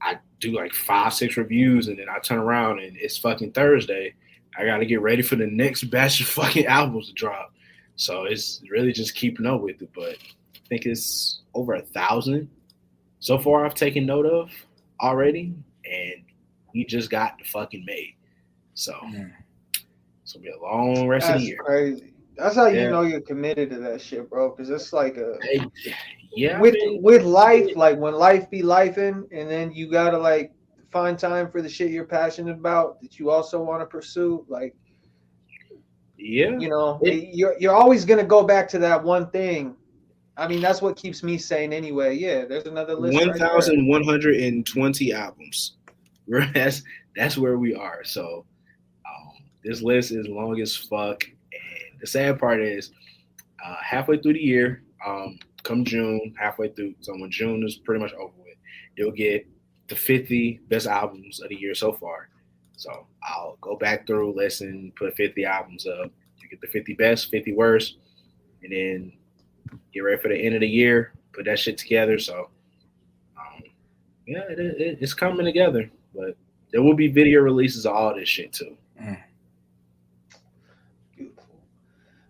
Speaker 3: I do like 5-6 reviews and then I turn around and it's fucking Thursday. I got to get ready for the next batch of fucking albums to drop. So it's really just keeping up with it. But I think it's over 1,000 so far I've taken note of already. And we just got the fucking made. So it's going to be a long rest of the year.
Speaker 1: That's how you
Speaker 3: Yeah.
Speaker 1: know you're committed to that shit, bro. Because it's like a
Speaker 3: Yeah,
Speaker 1: with life, like when life be lifing, and then you gotta like find time for the shit you're passionate about that you also want to pursue. Like,
Speaker 3: yeah.
Speaker 1: you know, you're always gonna go back to that one thing. I mean, that's what keeps me sane anyway. Yeah, there's another list.
Speaker 3: 1,120 albums. That's where we are. So this list is long as fuck. And the sad part is, halfway through the year, come June, halfway through. So when June is pretty much over with, you'll get the 50 best albums of the year so far. So I'll go back through, listen, put 50 albums up. You get the 50 best, 50 worst, and then get ready for the end of the year. Put that shit together. So yeah, it's coming together. But there will be video releases of all this shit too.
Speaker 1: Beautiful.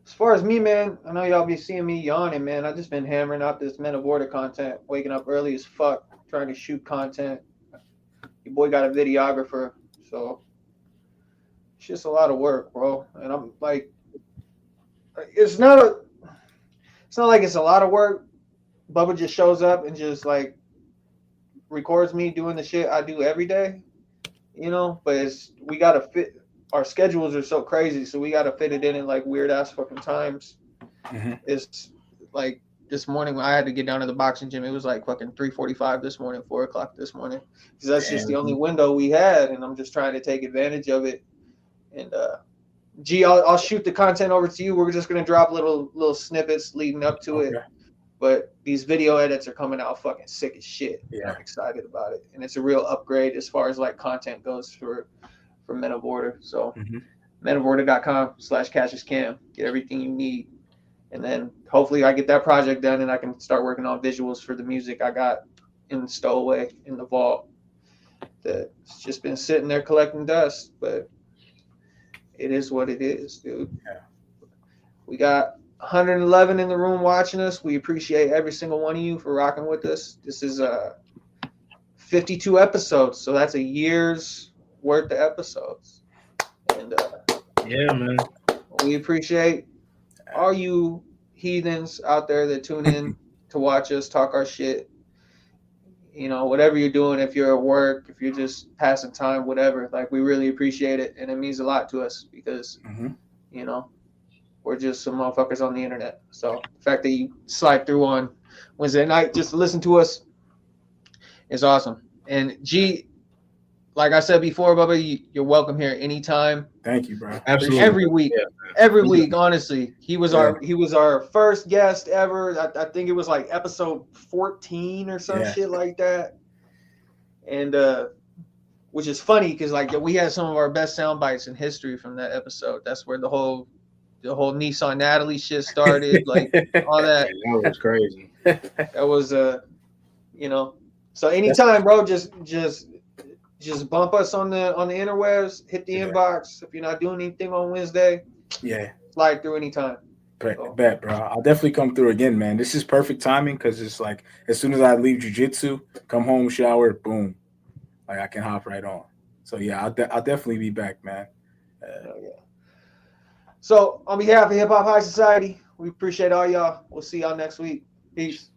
Speaker 1: As far as me, man, I know y'all be seeing me yawning, man. I just been hammering out this Men of Order content, waking up early as fuck, trying to shoot content. Your boy got a videographer, so it's just a lot of work, bro. And I'm like, it's not like it's a lot of work. Bubba just shows up and just like records me doing the shit I do every day, you know. But we gotta fit. Our schedules are so crazy, so we gotta fit it in like weird ass fucking times.
Speaker 2: Mm-hmm.
Speaker 1: It's like this morning when I had to get down to the boxing gym, it was like fucking 3:45 this morning, 4:00 this morning, because that's just the only window we had, and I'm just trying to take advantage of it. And G, I'll shoot the content over to you. We're just gonna drop little snippets leading up to it. But these video edits are coming out fucking sick as shit.
Speaker 2: Yeah.
Speaker 1: I'm excited about it, and it's a real upgrade as far as like content goes for Men of Order. So menoforder.com/CassiusCam. Get everything you need, and then hopefully I get that project done and I can start working on visuals for the music I got in stowaway in the vault. That's just been sitting there collecting dust, but it is what it is, dude.
Speaker 2: Yeah.
Speaker 1: We got 111 in the room watching us. We appreciate every single one of you for rocking with us. This is 52 episodes, so that's a year's worth of episodes. And
Speaker 3: yeah, man,
Speaker 1: we appreciate all you heathens out there that tune in to watch us talk our shit. You know, whatever you're doing, if you're at work, if you're just passing time, whatever, like we really appreciate it, and it means a lot to us because you know, we're just some motherfuckers on the internet. So the fact that you slide through on Wednesday night just to listen to us is awesome. And G, like I said before, Bubba, you're welcome here anytime.
Speaker 2: Thank you, bro.
Speaker 3: Absolutely.
Speaker 1: Every week, honestly. He was our first guest ever. I think it was like episode 14 or some shit like that. And which is funny because like we had some of our best sound bites in history from that episode. That's where the whole Nissan Natalie shit started, like all that.
Speaker 3: That was crazy.
Speaker 1: That was you know. So anytime, bro, just bump us on the interwebs, hit the inbox. If you're not doing anything on Wednesday, slide through anytime.
Speaker 2: Bet, bro. I'll definitely come through again, man. This is perfect timing because it's like as soon as I leave jiu-jitsu, come home, shower, boom, like I can hop right on. So yeah, I'll definitely be back, man.
Speaker 1: So on behalf of Hip Hop High Society, we appreciate all y'all. We'll see y'all next week. Peace.